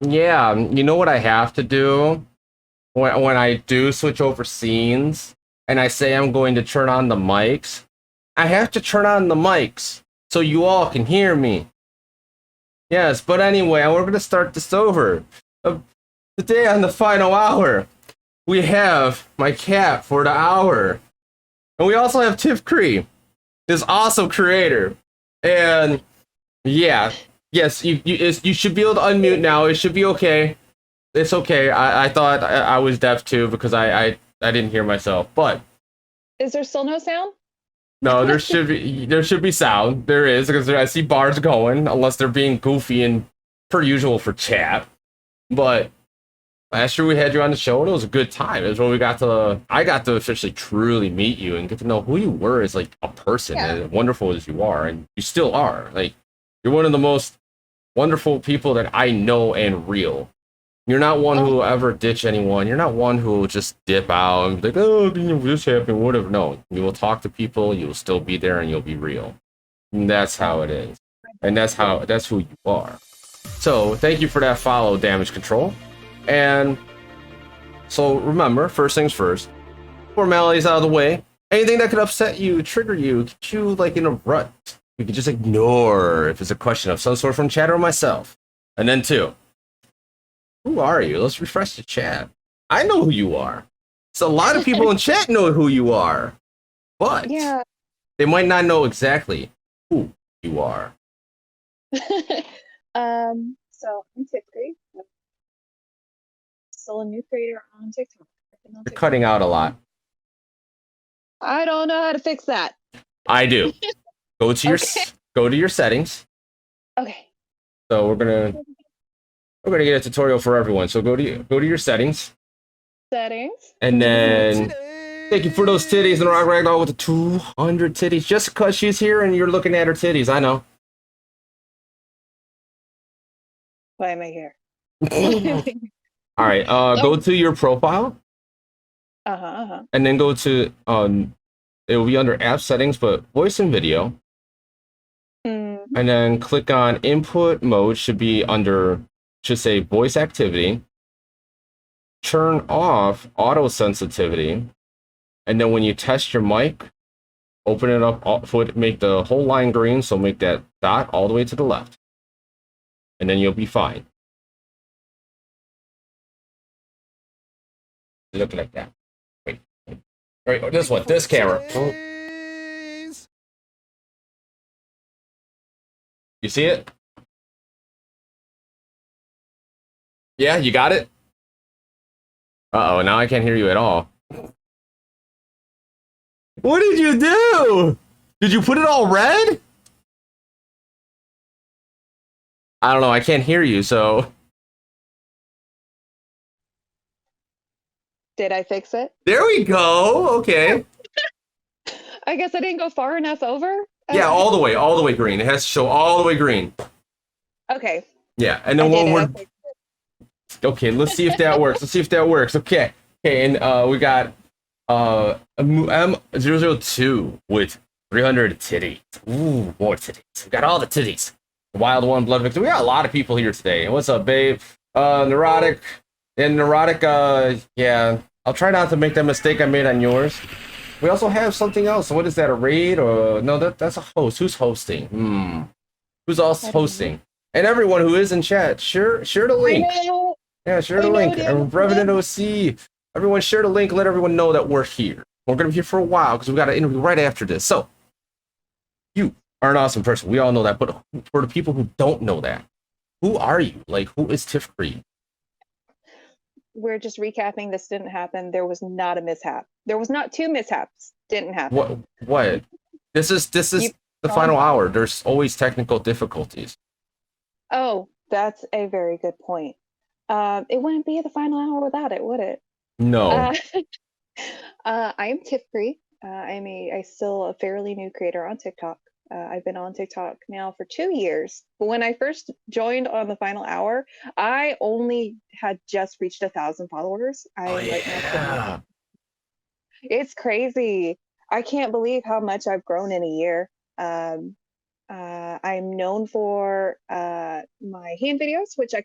Yeah, you know what I have to do when I do switch over scenes and I say I'm going to turn on the mics? I have to turn on the mics so you all can hear me. Yes, but anyway, we're gonna start this over. Today on the final hour, we have my cat for the hour, and we also have Tifcre, this awesome creator, and yeah, yes, you should be able to unmute now. It should be okay. It's okay. I thought I was deaf too because I didn't hear myself. But Is there still no sound? no, there should be sound. There is because I see bars going unless they're being goofy and per usual for chat. But last year we had you on the show and it was a good time. It was when I got to officially truly meet you and get to know who you were as like a person, Yeah. as wonderful as you are, and you still are. Like you're one of the most wonderful people that I know and real. You're not one who will ever ditch anyone. You're not one who will just dip out and be like, oh, this happened, whatever. No, you will talk to people. You will still be there, and you'll be real. And that's how it is, and that's who you are. So thank you for that follow, damage control. And so remember, first things first. Formalities out of the way. Anything that could upset you, trigger you, get you like in a rut, you can just ignore if it's a question of some sort from chat or myself. And then two. Who are you? Let's refresh the chat. I know who you are. So a lot of people in chat know who you are, but Yeah. they might not know exactly who you are. So I'm Tifcre. Still a new creator on TikTok. You're cutting out a lot. I don't know how to fix that. I do. Go to your settings. Okay. So we're gonna get a tutorial for everyone. So go to your settings. Settings. And then thank you for those titties and Rock Ragdoll with the 200 titties. Just because she's here and you're looking at her titties, I know. Why am I here? All right. Go to your profile. And then go to it will be under app settings, but voice and video. Mm-hmm. And then click on input mode. Should say voice activity. Turn off auto sensitivity. And then when you test your mic, open it up, make the whole line green, so make that dot all the way to the left. And then you'll be fine. Look like that. Wait. Right, this one, this camera. Oh. You see it? Yeah, you got it? Uh-oh, now I can't hear you at all. What did you do? Did you put it all red? I don't know, I can't hear you, so... Did I fix it? There we go, okay. I guess I didn't go far enough over? Yeah, all the way green. It has to show all the way green. Okay. Yeah, and then when we're... Okay, let's see if that works. Okay, and we got M002 with 300 titties. Ooh, more titties. We got all the titties. Wild One, Blood Victim. We got a lot of people here today. What's up, babe? Neurotic. Yeah. I'll try not to make that mistake I made on yours. We also have something else. What is that, a raid? Or no, that's a host. Who's hosting? Who's also hosting? And everyone who is in chat, share the link. Yeah, share the link. And Revenant OC, everyone share the link. Let everyone know that we're here. We're going to be here for a while because we got an interview right after this. So, you are an awesome person. We all know that. But for the people who don't know that, who are you? Like, who is Tifcre? We're just recapping. This didn't happen. There was not a mishap. There was not two mishaps. Didn't happen. What? This is the final hour. There's always technical difficulties. Oh, that's a very good point. It wouldn't be the final hour without it, would it? No. I am Tifcre. I'm still a fairly new creator on TikTok. I've been on TikTok now for 2 years. But when I first joined on the final hour, I only had just reached 1,000 followers. It's crazy. I can't believe how much I've grown in a year. I'm known for my hand videos, which I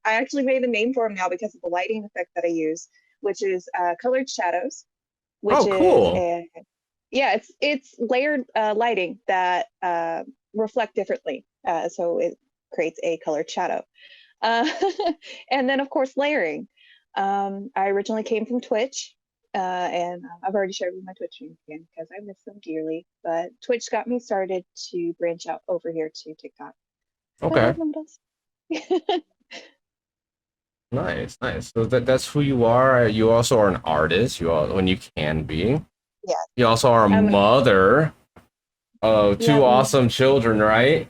actually made a name for them now because of the lighting effect that I use, which is colored shadows, which Oh, is cool. yeah, it's layered lighting that reflect differently, so it creates a colored shadow. Uh, and then of course layering. I originally came from Twitch, and I've already shared with my Twitch streams again because I miss them dearly. But Twitch got me started to branch out over here to TikTok. I Okay. love numbers. Nice, nice. So that's who you are. You also are an artist. You all, when you can be. Yeah. You also are a Um. mother of two Yep. awesome children, right?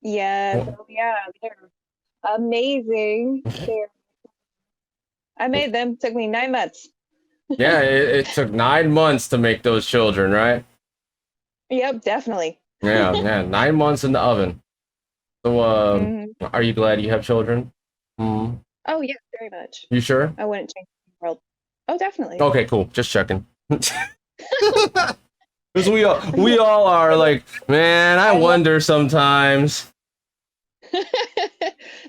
Yes. Oh yeah. They're amazing. They're. I made them. Took me 9 months. Yeah, it took 9 months to make those children, right? Yep. Definitely. Yeah, yeah, 9 months in the oven. So, Hmm. are you glad you have children? Mm. Oh yeah. Very much. You sure? I wouldn't change the world. Oh, definitely. Okay, cool. Just checking. Because we all are like, man, I I love. wonder sometimes.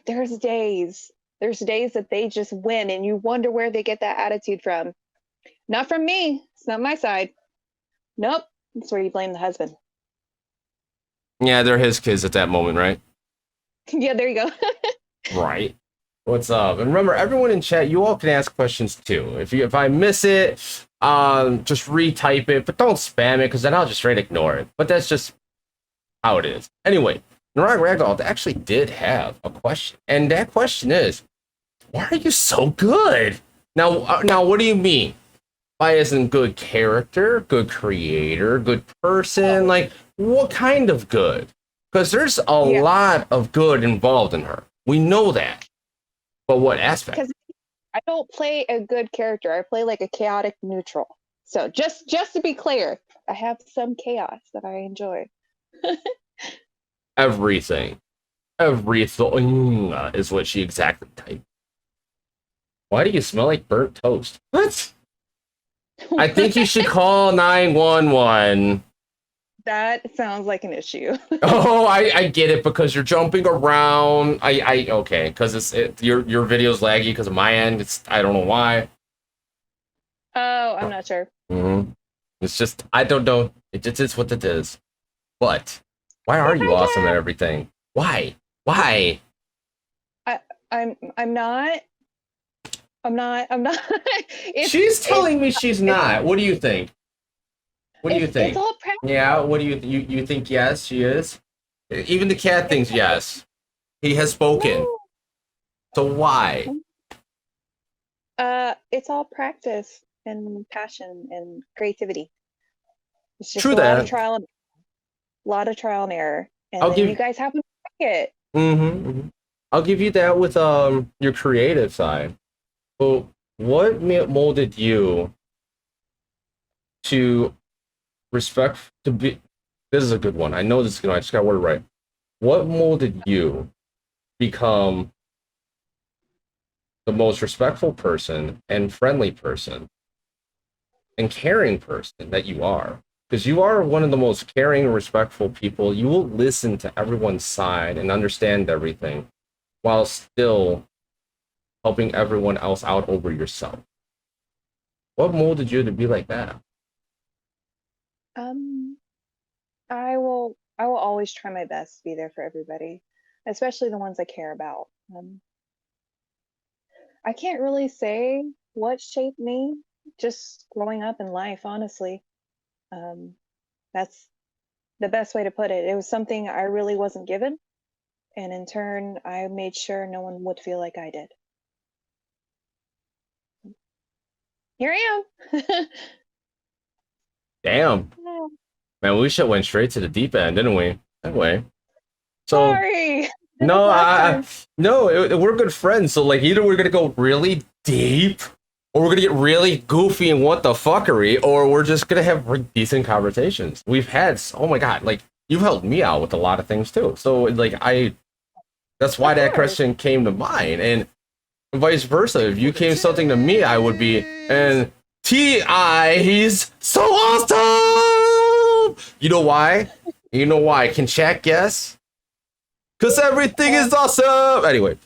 There's days. There's days that they just win, and you wonder where they get that attitude from. Not from me. It's not my side. Nope. That's where you blame the husband. Yeah, they're his kids at that moment, right? Yeah, there you go. Right. What's up? And remember, everyone in chat, you all can ask questions too. If I miss it, just retype it, but don't spam it because then I'll just straight ignore it. But that's just how it is. Anyway, Narag Ragdoll actually did have a question, and that question is, why are you so good? Now, what do you mean? By isn't good character, good creator, good person? Like, what kind of good? Because there's a Yeah, lot of good involved in her. We know that. But what aspect? because I don't play a good character. I play like a chaotic neutral. So just to be clear, I have some chaos that I enjoy. Everything. Everything is what she exactly typed. Why do you smell like burnt toast? What? I think you should call 911. That sounds like an issue. Oh, I get it because you're jumping around. Okay, because your video's laggy because of my end. I don't know why. Oh, I'm not sure. Mm-hmm. It's just I don't know. It just is what it is. But why are you awesome at everything? Why? Why? I, I'm not. I'm not. She's It's telling me she's not. What do you think? What do you it's think? all practice. Yeah, what do you think yes, she is? Even the cat thinks yes. He has spoken. No. So why? It's all practice and passion and creativity. It's just True a lot of that. trial and error, and I'll then give you guys happen to make it. mm-hmm. I'll give you that with your creative side. But what molded you to respect to be this is a good one. I know this is good one. I just got word right. What molded you become the most respectful person and friendly person and caring person that you are? Because you are one of the most caring and respectful people. You will listen to everyone's side and understand everything while still helping everyone else out over yourself. What molded you to be like that? Um, I will always try my best to be there for everybody, especially the ones I care about. I can't really say what shaped me, just growing up in life, honestly. Um, that's the best way to put it. It was something I really wasn't given, and in turn, I made sure no one would feel like I did. Here I am. Damn, Oh, man, we should went straight to the deep end, didn't we? Anyway, so sorry, did this no, last time. no, we're good friends. So like, either we're gonna go really deep, or we're gonna get really goofy and what the fuckery, or we're just gonna have decent conversations. We've had, oh my god, like you've helped me out with a lot of things too. So like, that's why Of that course. question came to mind, and vice versa. If you came something to me, I would be. And Ti, he's so awesome. You know why? You know why? Can chat guess? Because everything Uh, is awesome. Anyway.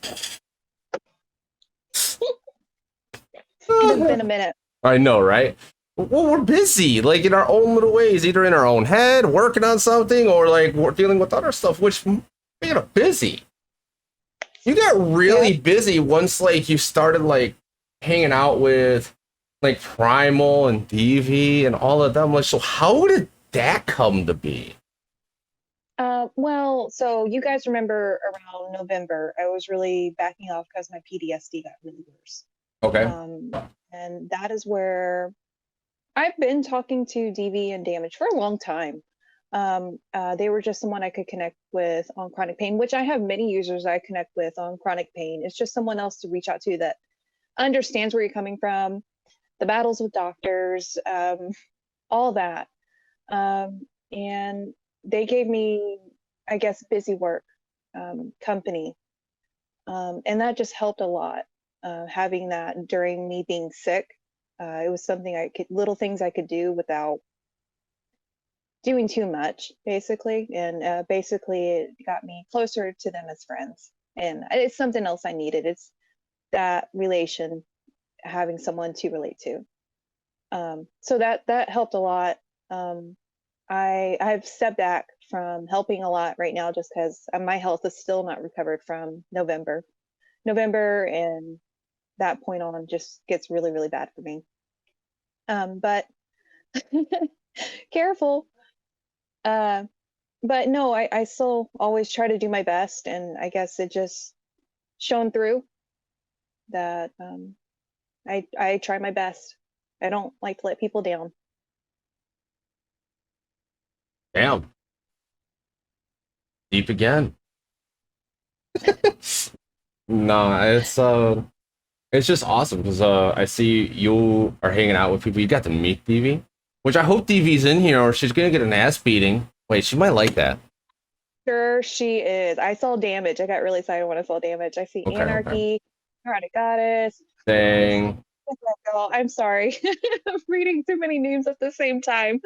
it has been a minute. I know, right? Well, we're busy, like in our own little ways, either in our own head, working on something, or like we're dealing with other stuff, which busy. You got Yeah. really busy once like you started like hanging out with like Primal and DV and all of them. Like, so how did that come to be? Well, so you guys remember around November, I was really backing off because my PTSD got really worse. Okay. Um, and that is where I've been talking to DV and Damage for a long time. They were just someone I could connect with on chronic pain, which I have many users I connect with on chronic pain. It's just someone else to reach out to that understands where you're coming from, the battles with doctors, all that. And they gave me, I guess, busy work, company. And that just helped a lot, having that during me being sick. It was something little things I could do without doing too much, basically. And basically, it got me closer to them as friends. And it's something else I needed. It's that relation, having someone to relate to. So that helped a lot. I've stepped back from helping a lot right now just because my health is still not recovered from November, and that point on just gets really, really bad for me. But careful. Uh, but no, I still always try to do my best, and I guess it just shone through that I try my best. I don't like to let people down. Damn. Deep again. No, it's just awesome because I see you are hanging out with people. You got to meet DV, which I hope DV's in here or she's gonna get an ass beating. Wait, she might like that. Sure, she is. I saw Damage. I got really excited when I saw Damage. I see Okay, okay. Anarchy, Neurotic Goddess. Dang. Girl, I'm sorry. I'm reading too many names at the same time.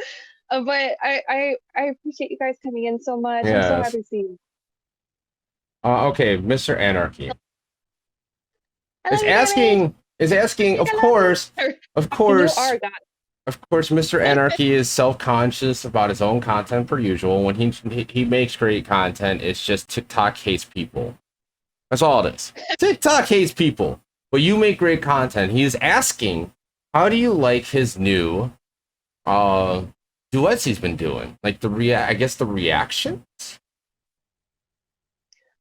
But I appreciate you guys coming in so much. I'm so Yes. happy to see you. Okay, Mr. Anarchy I love you, Damage. is asking. I love you. Of You course, are God. Mr. Anarchy is self-conscious about his own content per usual. When he makes great content, it's just TikTok hates people. That's all it is. TikTok hates people, but you make great content. He is asking, how do you like his new uh duets he's been doing? Like I guess the reaction.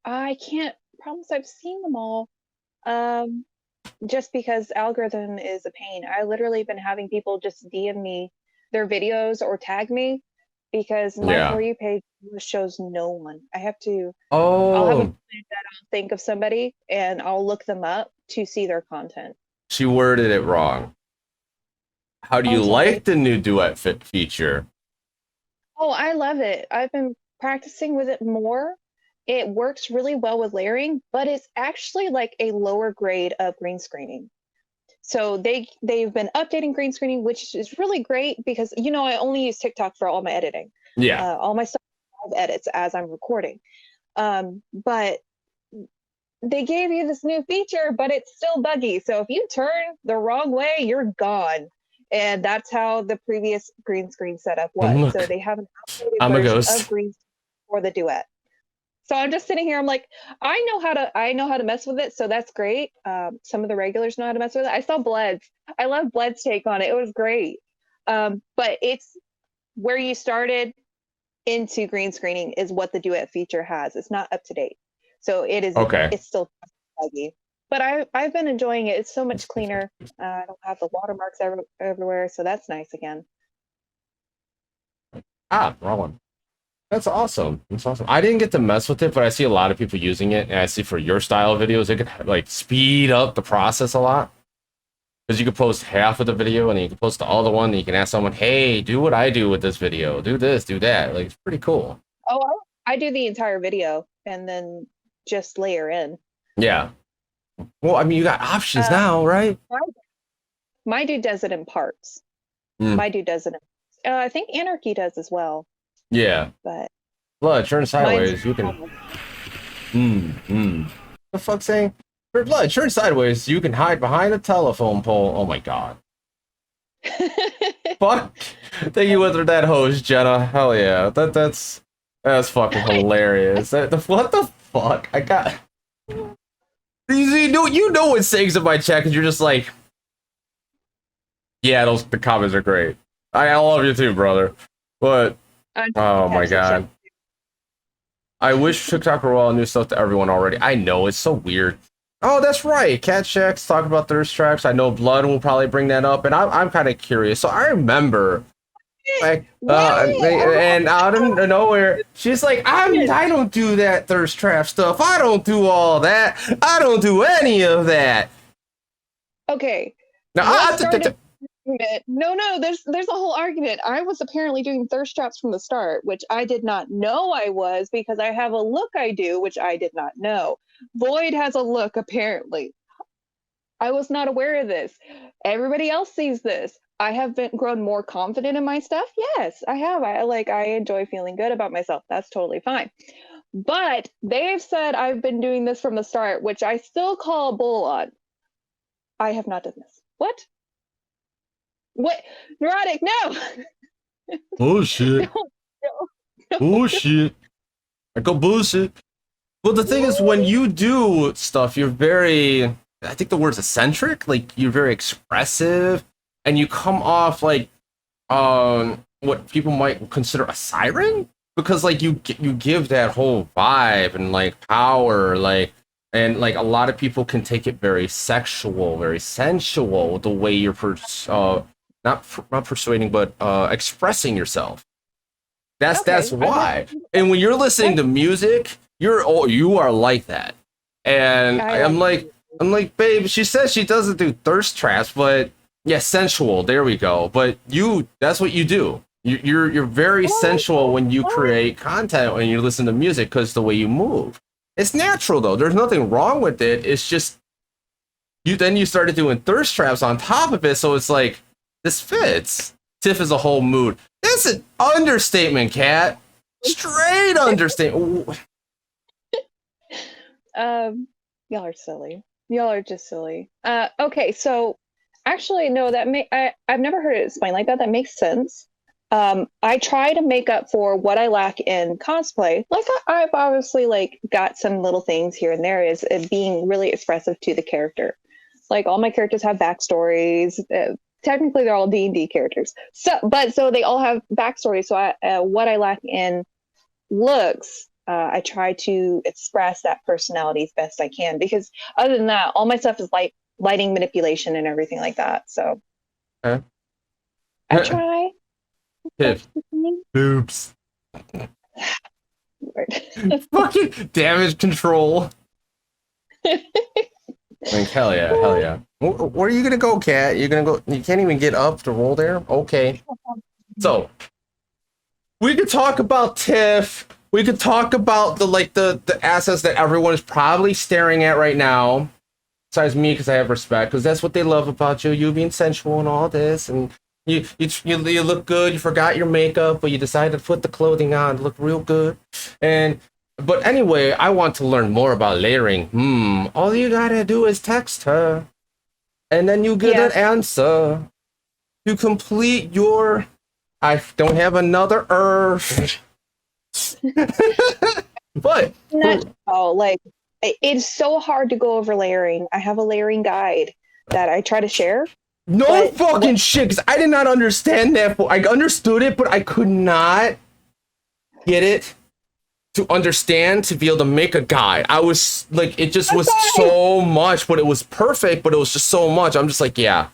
I can't promise I've seen them all. Um, just because algorithm is a pain. I literally been having people just DM me their videos or tag me because my For Yeah. You page shows no one. I'll have a Oh, moment that I'll think of somebody and I'll look them up to see their content. she worded it wrong. How do Oh, you I'm sorry. like the new duet fit feature? Oh, I love it. I've been practicing with it more. It works really well with layering, but it's actually like a lower grade of green screening. So they've been updating green screening, which is really great because I only use TikTok for all my editing. Yeah. All my stuff edits as I'm recording. But they gave you this new feature, but it's still buggy. So if you turn the wrong way, you're gone. And that's how the previous green screen setup And was. So look, they have an updated I'm a version of ghost. green for the duet. So I'm just sitting here. I'm like, I know how to mess with it. So that's great. Some of the regulars know how to mess with it. I saw Bled's. I love Bled's take on it. It was great. But it's where you started into green screening is what the duet feature has. It's not up to date. So Okay. it's still buggy. But I've been enjoying it. It's so much cleaner. I don't have the watermarks everywhere. So that's nice again. Ah, wrong one. That's awesome. That's awesome. I didn't get to mess with it, but I see a lot of people using it, and I see for your style of videos, it could like speed up the process a lot. Because you could post half of the video, and then you can post the other one, and you can ask someone, "Hey, do what I do with this video. Do this, do that." Like it's pretty cool. Oh, I do the entire video and then just layer in. Yeah. Well, I mean, you got options Uh, now, right? my, my dude does it in parts. Mm, My dude does it. I think Anarchy does as well. yeah. But Blood, turn Mine's sideways. You can. The fuck saying? For blood, turn sideways. You can hide behind a telephone pole. Oh my god. Fuck. Thank you with that host, Jenna. Hell yeah. That's fucking hilarious. What the fuck? I got. You know what sayings in my chat because you're just like, yeah, the comments are great. I love you too, brother. But oh my god. I wish TikTok were all new stuff to everyone already. I know, it's so weird. Oh, that's right. Cat Checks talk about thirst traps. I know Blood will probably bring that up, and I'm kind of curious. So I remember, like, and out of nowhere, she's like, I don't do that thirst trap stuff. I don't do all that. I don't do any of that. Okay. Now, No, there's a whole argument. I was apparently doing thirst traps from the start, which I did not know I was because I have a look I do, which I did not know. Void has a look, apparently. I was not aware of this. Everybody else sees this. I have grown more confident in my stuff. Yes, I have. I enjoy feeling good about myself. That's totally fine. But they've said I've been doing this from the start, which I still call bull on. I have not done this. What? What? Neurotic, no! Bullshit. No. Bullshit. I go bullshit. Well, the thing is, when you do stuff, you're very, I think the word's eccentric. Like, you're very expressive, and you come off like what people might consider a siren, because like you give that whole vibe and like power, and like a lot of people can take it very sexual, very sensual, the way you're not persuading, but expressing yourself. That's why. And when you're listening to music, you are like that. And I'm like, babe, she says she doesn't do thirst traps, but yeah, sensual. There we go. But that's what you do. You're very sensual when you create content, when you listen to music, because the way you move. It's natural though. There's nothing wrong with it. It's just you started doing thirst traps on top of it, so it's like this fits. Tiff is a whole mood. That's an understatement, Kat. Straight understatement. Y'all are silly. Y'all are just silly. Okay, so actually, no, I've never heard it explained like that. That makes sense. I try to make up for what I lack in cosplay. Like I've obviously like got some little things here and there is being really expressive to the character. Like all my characters have backstories. Technically, they're all D&D characters. So they all have backstories. So what I lack in looks, I try to express that personality as best I can. Because other than that, all my stuff is like lighting manipulation and everything like that. So I try. Tiff. Oops. Fucking damage control. Like, hell yeah. Where are you gonna go, Kat? You're gonna go. You can't even get up to roll there. Okay. So we could talk about Tiff. We could talk about the assets that everyone is probably staring at right now. Besides me, because I have respect, because that's what they love about you. You being sensual and all this, and you look good. You forgot your makeup, but you decided to put the clothing on to look real good. But anyway, I want to learn more about layering. All you gotta do is text her, and then you get an answer. You complete your. I don't have another earth. But it's so hard to go over layering. I have a layering guide that I try to share. No fucking shit, because I did not understand that. I understood it, but I could not get it to understand to be able to make a guide. I was like, it just was so much, but it was perfect, but it was just so much. I'm just like, yeah,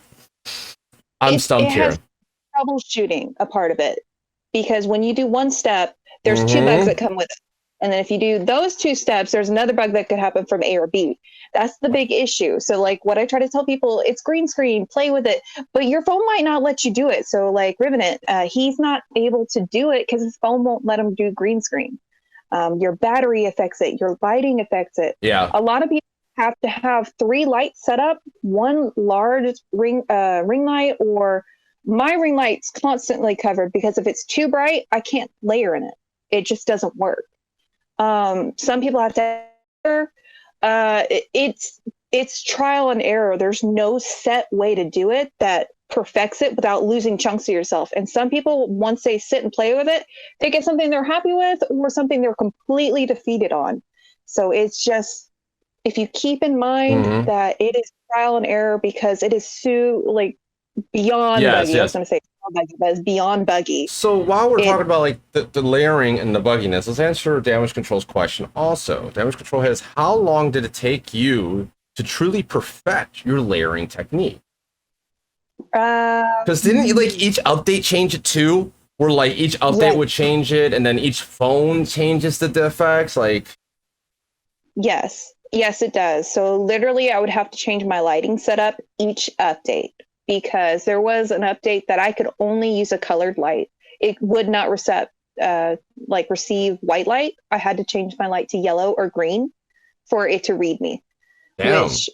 I'm stumped here. Troubleshooting a part of it, because when you do one step, there's two bugs that come with it. And then if you do those two steps, there's another bug that could happen from A or B. That's the big issue. So like what I try to tell people, it's green screen, play with it, but your phone might not let you do it. So like Rivenant, he's not able to do it because his phone won't let him do green screen. Your battery affects it. Your lighting affects it. Yeah. A lot of people have to have 3 lights set up, one large ring light, or my ring light's constantly covered because if it's too bright, I can't layer in it. It just doesn't work. Some people have to. It's trial and error. There's no set way to do it that perfects it without losing chunks of yourself. And some people, once they sit and play with it, they get something they're happy with or something they're completely defeated on. So it's just, if you keep in mind that it is trial and error, because it is so like beyond buggy. I was going to say buggy, but it's beyond buggy. So while we're talking about like the layering and the bugginess, let's answer Damage Control's question also. Damage Control has, how long did it take you to truly perfect your layering technique? Because didn't you, like, each update change it too? Where like each update would change it, and then each phone changes the effects, like. Yes, it does. So literally, I would have to change my lighting setup each update, because there was an update that I could only use a colored light. It would not receive white light. I had to change my light to yellow or green for it to read me. Damn. Which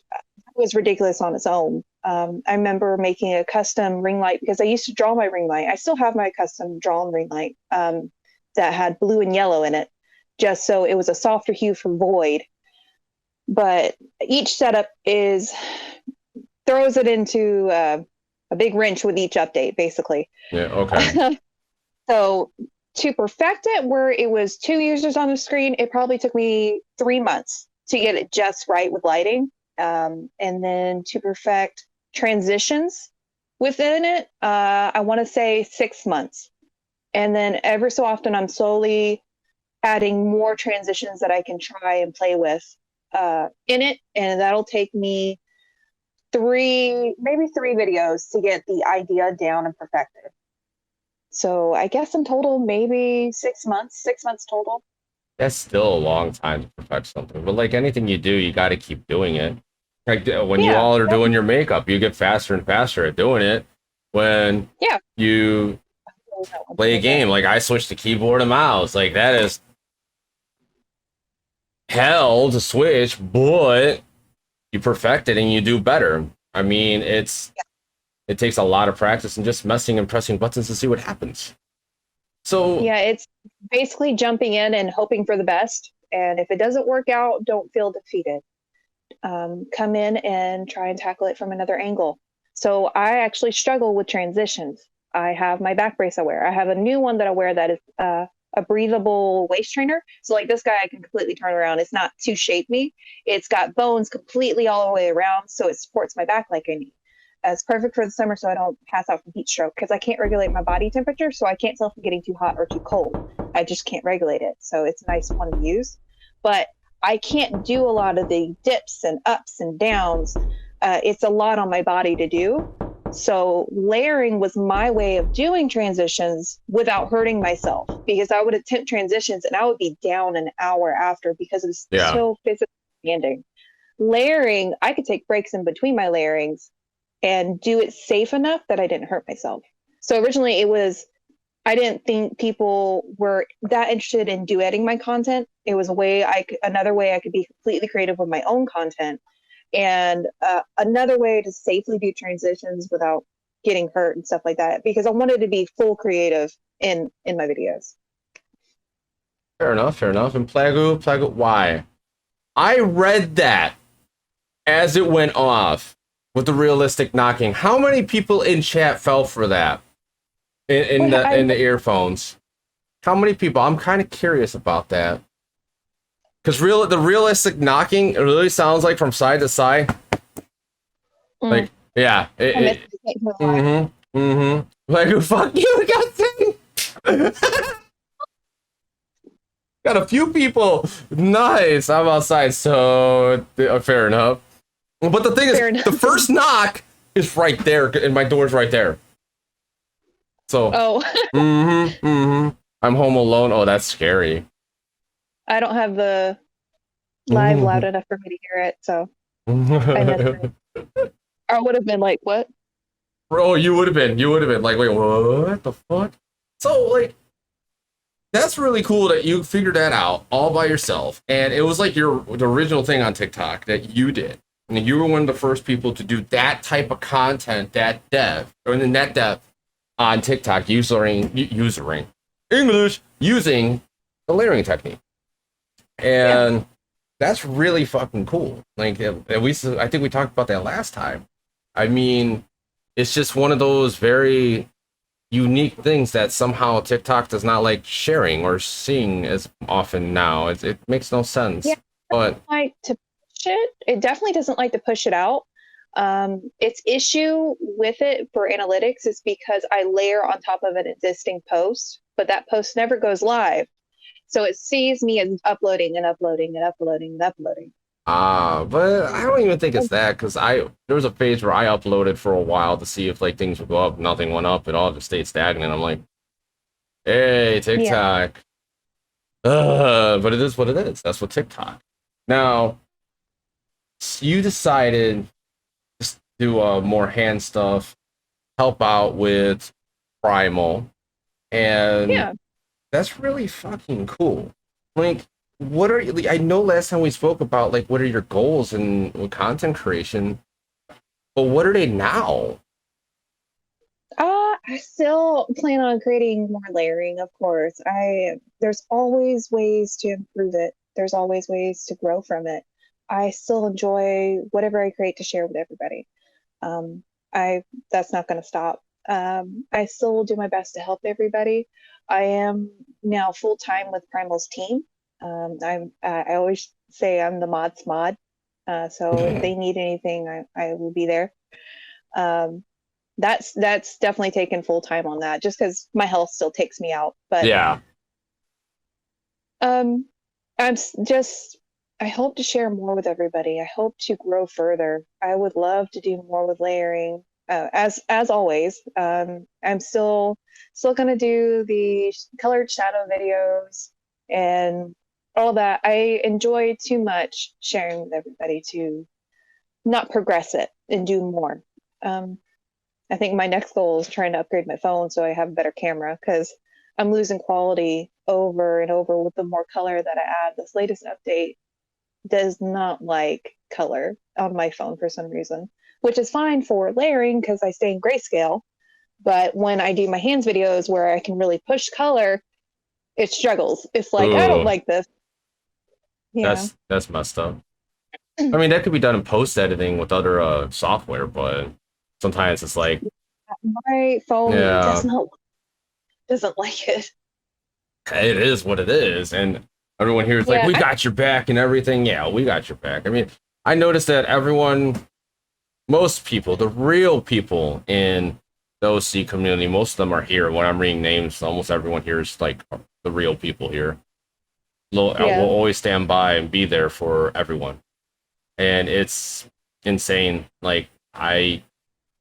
was ridiculous on its own. I remember making a custom ring light, because I used to draw my ring light. I still have my custom drawn ring light that had blue and yellow in it, just so it was a softer hue for void. But each setup throws it into a big wrench with each update, basically. Yeah, okay. So to perfect it, where it was 2 users on the screen, it probably took me 3 months to get it just right with lighting. And then to perfect transitions within it, I want to say 6 months. And then every so often, I'm slowly adding more transitions that I can try and play with in it. And that'll take me maybe three videos to get the idea down and perfected. So I guess in total, maybe 6 months, 6 months total. That's still a long time to perfect something. But like anything you do, you got to keep doing it. Like when you all are doing your makeup, you get faster and faster at doing it. When you play a game, like I switched to keyboard and mouse, like that is hell to switch, but you perfect it and you do better. I mean, it takes a lot of practice and just messing and pressing buttons to see what happens. So yeah, it's basically jumping in and hoping for the best. And if it doesn't work out, don't feel defeated. Come in and try and tackle it from another angle. So I actually struggle with transitions. I have my back brace I wear. I have a new one that I wear that is a breathable waist trainer. So like this guy, I can completely turn around. It's not to shape me. It's got bones completely all the way around, so it supports my back like I need. It's perfect for the summer, so I don't pass out from heat stroke, because I can't regulate my body temperature, so I can't tell if I'm getting too hot or too cold. I just can't regulate it. So it's a nice one to use. But I can't do a lot of the dips and ups and downs. It's a lot on my body to do. So layering was my way of doing transitions without hurting myself, because I would attempt transitions and I would be down an hour after because it was so physically demanding. Layering, I could take breaks in between my layerings and do it safe enough that I didn't hurt myself. So originally I didn't think people were that interested in duetting my content. It was another way I could be completely creative with my own content, and another way to safely do transitions without getting hurt and stuff like that, because I wanted to be full creative in my videos. Fair enough. And Plagu, why? I read that as it went off with the realistic knocking. How many people in chat fell for that? In the earphones, how many people? I'm kind of curious about that, because the realistic knocking, it really sounds like from side to side. Like like fuck you, got a few people. Nice, I'm outside, so fair enough. But the thing is, the first knock is right there, and my door's right there. So, I'm home alone. Oh, that's scary. I don't have the live loud enough for me to hear it, so I would have been like, what? Bro, you would have been like, wait, what the fuck? So, like, that's really cool that you figured that out all by yourself. And it was like the original thing on TikTok that you did. And you were one of the first people to do that type of content, that depth on TikTok, using the layering technique. Yeah. And that's really fucking cool. Like, at least I think we talked about that last time. I mean, it's just one of those very unique things that somehow TikTok does not like sharing or seeing as often now. It makes no Yeah. sense. But Like to push it. It definitely doesn't like to push it out. Its issue with it for analytics is because I layer on top of an existing post, but that post never goes live. So it sees me as uploading and uploading and uploading and uploading. but I don't even think it's that because there was a phase where I uploaded for a while to see if like things would go up. Nothing went up. It all just stayed stagnant. I'm like, hey, Yeah. TikTok. But it is what it is. That's what TikTok. Now, you decided to do more hand stuff, help out with Primal, and Yeah. that's really fucking cool. Like, what are you? I know last time we spoke about like what are your goals in with content creation, but what are they now? I still plan on creating more layering, of course. There's always ways to improve it. There's always ways to grow from it. I still enjoy whatever I create to share with everybody. I That's not going to stop. I still will do my best to help everybody. I am now full time with Primal's team. I always say I'm the mod's mod. So if they need anything, I will be there. Um, that's definitely taken full time on that, just because my health still takes me out. But Yeah, um, just I hope to share more with everybody. I hope to grow further. I would love to do more with layering. As always, I'm still gonna do the colored shadow videos and all that. I enjoy too much sharing with everybody to not progress it and do more. Um, I think my next goal is trying to upgrade my phone so I have a better camera because I'm losing quality over and over with the more color that I add. This latest update does not like color on my phone for some reason, which is fine for layering because I stay in grayscale. But when I do my hands videos where I can really push color, it struggles. It's like, I don't ooh, like this. Yeah. that's messed up. I mean, that could be done in post editing with other software, but sometimes it's like, My phone yeah, doesn't like it. it is what it is, and everyone here is like, Yeah. "We got your back" and everything. Yeah, we got your back. I mean, I noticed that most people, the real people in the OC community, most of them are here. When I'm reading names, almost everyone here is like the real people here. I will Yeah. always stand by and be there for everyone, and it's insane. Like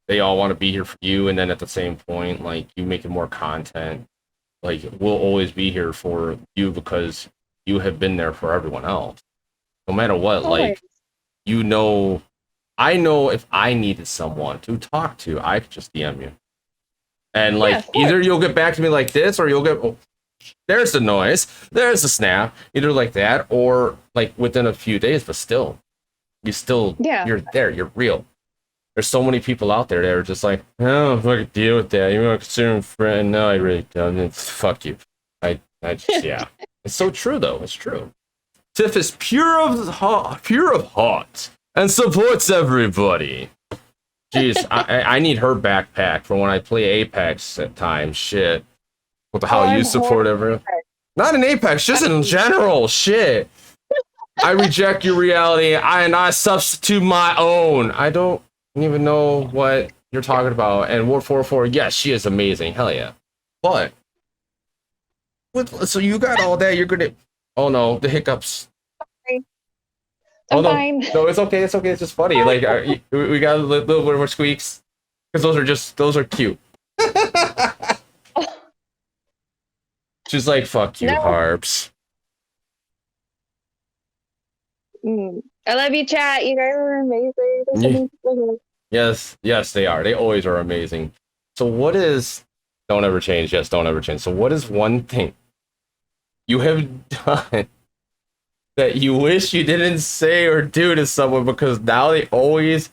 they all want to be here for you, and then at the same point, like you making more content, like we'll always be here for you because you have been there for everyone else, no matter what. Always. Like you know, I know if I needed someone to talk to, I could just DM you, and Yeah, like of either course. you'll get back to me like this, or you'll get oh, there's the noise, there's the snap, either like that or like within a few days, but still, Yeah. you're there, you're real. There's so many people out there that are just like, oh, fucking deal with that. You want to consider him friend? No, I really don't. Fuck you. I just, yeah. It's so true though. It's true. Tiff is pure of heart, and supports everybody. Jeez, I need her backpack for when I play Apex at times. Shit, what the Oh, hell you I'm support horrible. everyone? Not in Apex, just in I'm general. Shit. I reject your reality and I substitute my own. I don't even know what you're talking about. And War 44, yes, she is amazing. Hell yeah. But so you got all that. You're gonna. Oh no, the hiccups. fine. Oh I'm no, fine. no, it's okay. It's okay. It's just funny. Like we got a little bit more squeaks because those are cute. She's like, fuck you, No. harps. I love you, chat. You guys are amazing. There's so many people here. Yes, yes, they are. They always are amazing. So what is don't ever change? Yes, don't ever change. So what is one thing you have done that you wish you didn't say or do to someone because now they always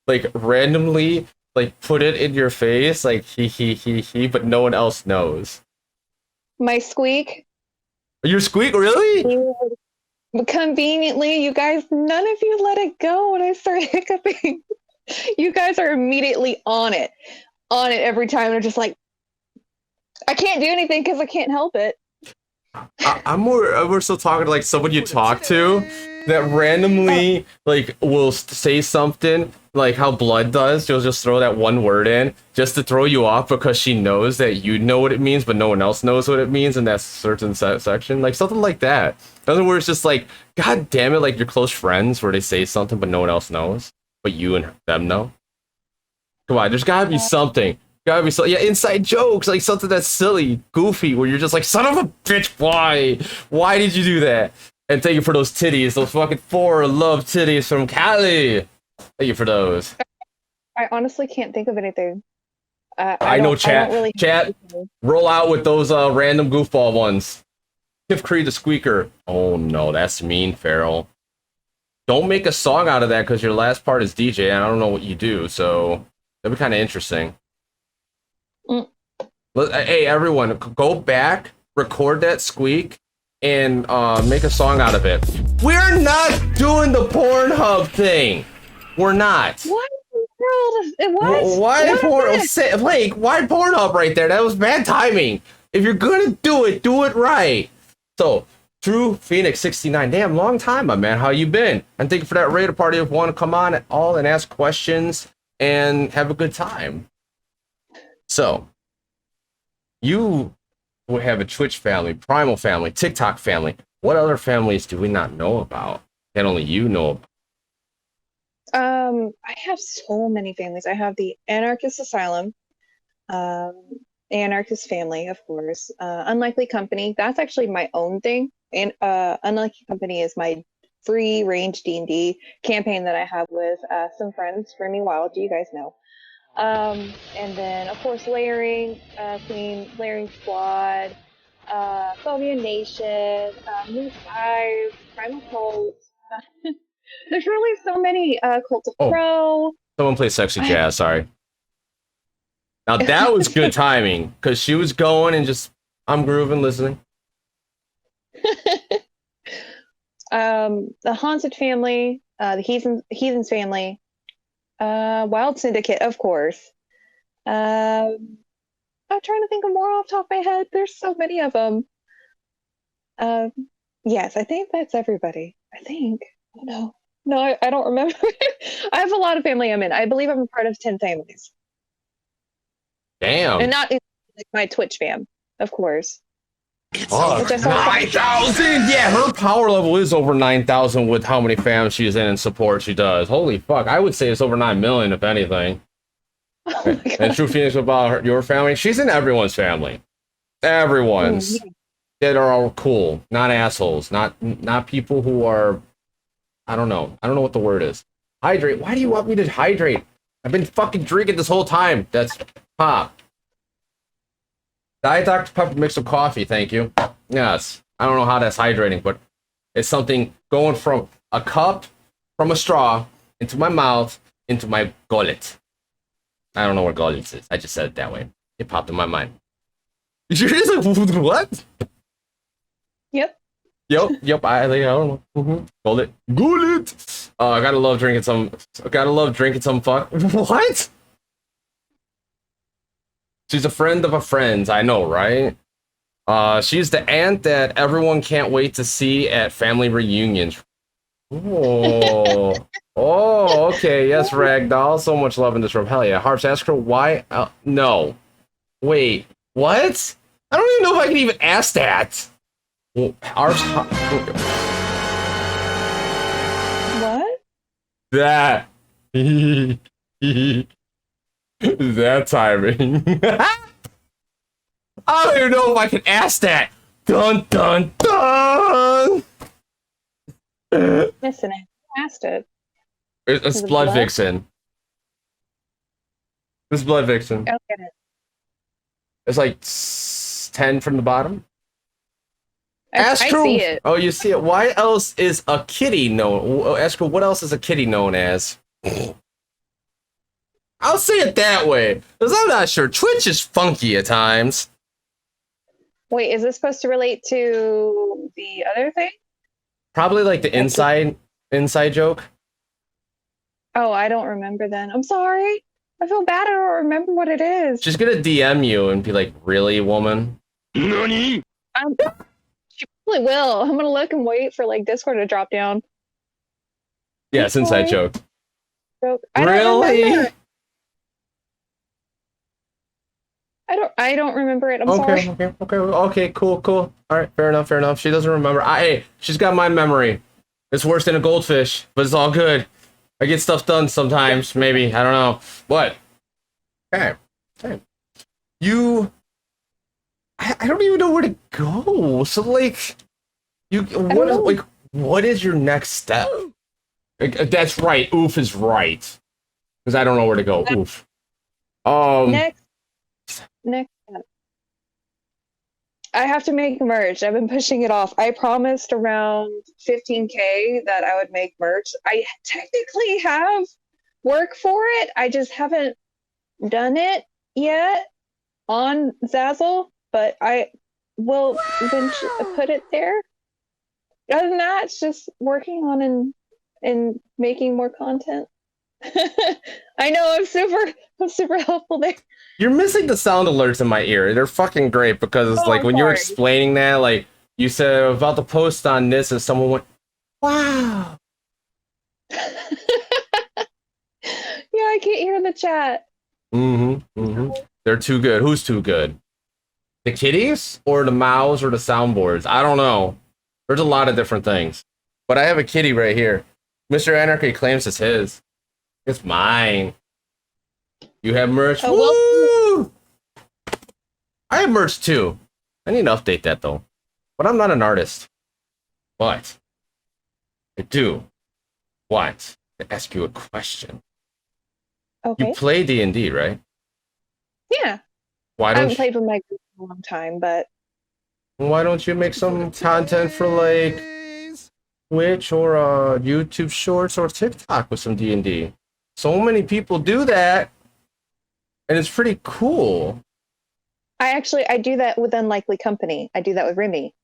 like randomly like put it in your face like he, but no one else knows. My squeak. You're Squeak, really? But conveniently, you guys, none of you let it go when I start hiccuping. You guys are immediately on it every time. They're just like, I can't do anything because I can't help it. I'm more so talking to like someone you talk to that randomly like will say something like how Blood does. She'll just throw that one word in just to throw you off because she knows that you know what it means, but no one else knows what it means in that certain section. Like something like that. In other words, just like, God damn it, like your close friends where they say something but no one else knows, but you and them know. Come on, there's gotta be something. Gotta be so, yeah, inside jokes, like something that's silly, goofy, where you're just like, son of a bitch, why? Why did you do that? And thank you for those titties, those fucking 4 love titties from Cali. Thank you for those. I honestly can't think of anything. I know, I don't chat. really. Chat, roll out with those random goofball ones. Tifcre the Squeaker. Oh no, that's mean, Farrell. Don't make a song out of that because your last part is DJ, and I don't know what you do, so that'd be kind of interesting. Mm. Hey, everyone, go back, record that squeak, and make a song out of it. We're not doing the Pornhub thing. We're not. What in the world? What? Why What porn? is this? Blake, why Pornhub right there? That was bad timing. If you're gonna do it right. So, True Phoenix 69. Damn, long time, my man. How you been? And thank you for that raid party of one. Come on, all and ask questions and have a good time. So, you will have a Twitch family, Primal family, TikTok family. What other families do we not know about that only you know about? I have so many families. I have the Anarchist Asylum, Anarchist Family, of course. Unlikely Company. That's actually my own thing. And Unlikely Company is my free range D&D campaign that I have with some friends. Remy Wild, do you guys know? And then, of course, Layering Queen, Layering Squad, Phobia Nation, Moose 5, Primal Cult. There's really so many. Cult of Pro. Someone play Sexy Jazz, sorry. Now that was good timing, because she was going and just, I'm grooving, listening. The Haunted Family, the Heathens Family, Wild Syndicate, of course. I'm trying to think of more off the top of my head. There's so many of them. Yes, I think that's everybody. I think. Oh, no. No, I don't remember. I have a lot of family I'm in. I believe I'm a part of 10 families. Damn. And not like my Twitch fam, of course. It's over 9,000! Yeah, her power level is over 9,000 with how many fams she's in and support she does. Holy fuck, I would say it's over 9 million if anything. Oh and True Phoenix about your family, she's in everyone's family. Everyone's. That are all cool, not assholes, not people who are, I don't know what the word is. Hydrate. Why do you want me to hydrate? I've been fucking drinking this whole time. That's pop. Diet Dr. Pepper mixed with coffee, thank you. Yes. I don't know how that's hydrating, but it's something going from a cup, from a straw, into my mouth, into my gullet. I don't know what gullet is. I just said it that way. It popped in my mind. You're just like, what? Yep. I don't know. Gullet. I gotta love drinking some fuck. What? She's a friend of a friend's, I know, right? She's the aunt that everyone can't wait to see at family reunions. Oh, okay, yes, Ragdoll. So much love in this room. Hell yeah. Harps, ask her why. No. Wait, what? I don't even know if I can even ask that. Harps. What? That. That timing. I don't even know if I can ask that. Dun dun dun. Missing it. Asked it. It's Blood Vixen. This is Blood Vixen. I'll get it. It's like 10 from the bottom. I see it. Oh, you see it. Why else is a kitty known? Ask her what else is a kitty known as? I'll say it that way, because I'm not sure. Twitch is funky at times. Wait, is this supposed to relate to the other thing? Probably like the inside joke. Oh, I don't remember then. I'm sorry. I feel bad. I don't remember what it is. She's gonna DM you and be like, "Really, woman?" She probably will. I'm gonna look and wait for like Discord to drop down. Yeah, it's inside joke. I don't Really? remember. I don't remember it. I'm sorry. Okay, cool. All right, fair enough. She doesn't remember. Hey, she's got my memory. It's worse than a goldfish, but it's all good. I get stuff done sometimes, maybe. I don't know. But okay. I don't even know where to go. So like what is your next step? That's right. Oof is right. Because I don't know where to go. Oof. Next step. I have to make merch. I've been pushing it off. I promised around 15K that I would make merch. I technically have work for it. I just haven't done it yet on Zazzle, but I will eventually put it there. Other than that, it's just working on and making more content. I know I'm super helpful there. You're missing the sound alerts in my ear. They're fucking great because like when you're explaining that, like you said about the post on this, and someone went, "Wow." Yeah, I can't hear the chat. They're too good. Who's too good? The kitties or the mouse or the soundboards? I don't know. There's a lot of different things. But I have a kitty right here. Mr. Anarchy claims it's his. It's mine. You have merch. Woo! I have merch too. I need to update that though. But I'm not an artist. But I do want to ask you a question. Okay. You play D&D, right? Yeah. I haven't played with my group in a long time, but why don't you make some content for like Twitch or YouTube Shorts or TikTok with some D&D? So many people do that, and it's pretty cool. I do that with Unlikely Company. I do that with Remy.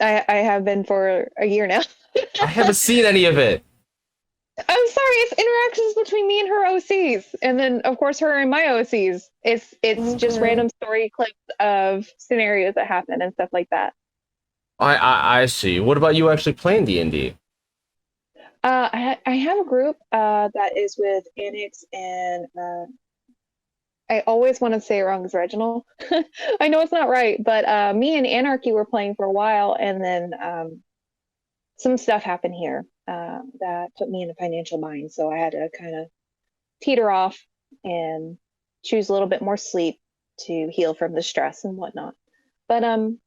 I have been for a year now. I haven't seen any of it. I'm sorry, it's interactions between me and her OCs, and then of course her and my OCs. It's just random story clips of scenarios that happen and stuff like that. I see. What about you actually playing D&D? I have a group that is with Anix and I always want to say it wrong as Reginald. I know it's not right, but me and Anarchy were playing for a while, and then some stuff happened here that put me in a financial bind. So I had to kind of teeter off and choose a little bit more sleep to heal from the stress and whatnot. But I'm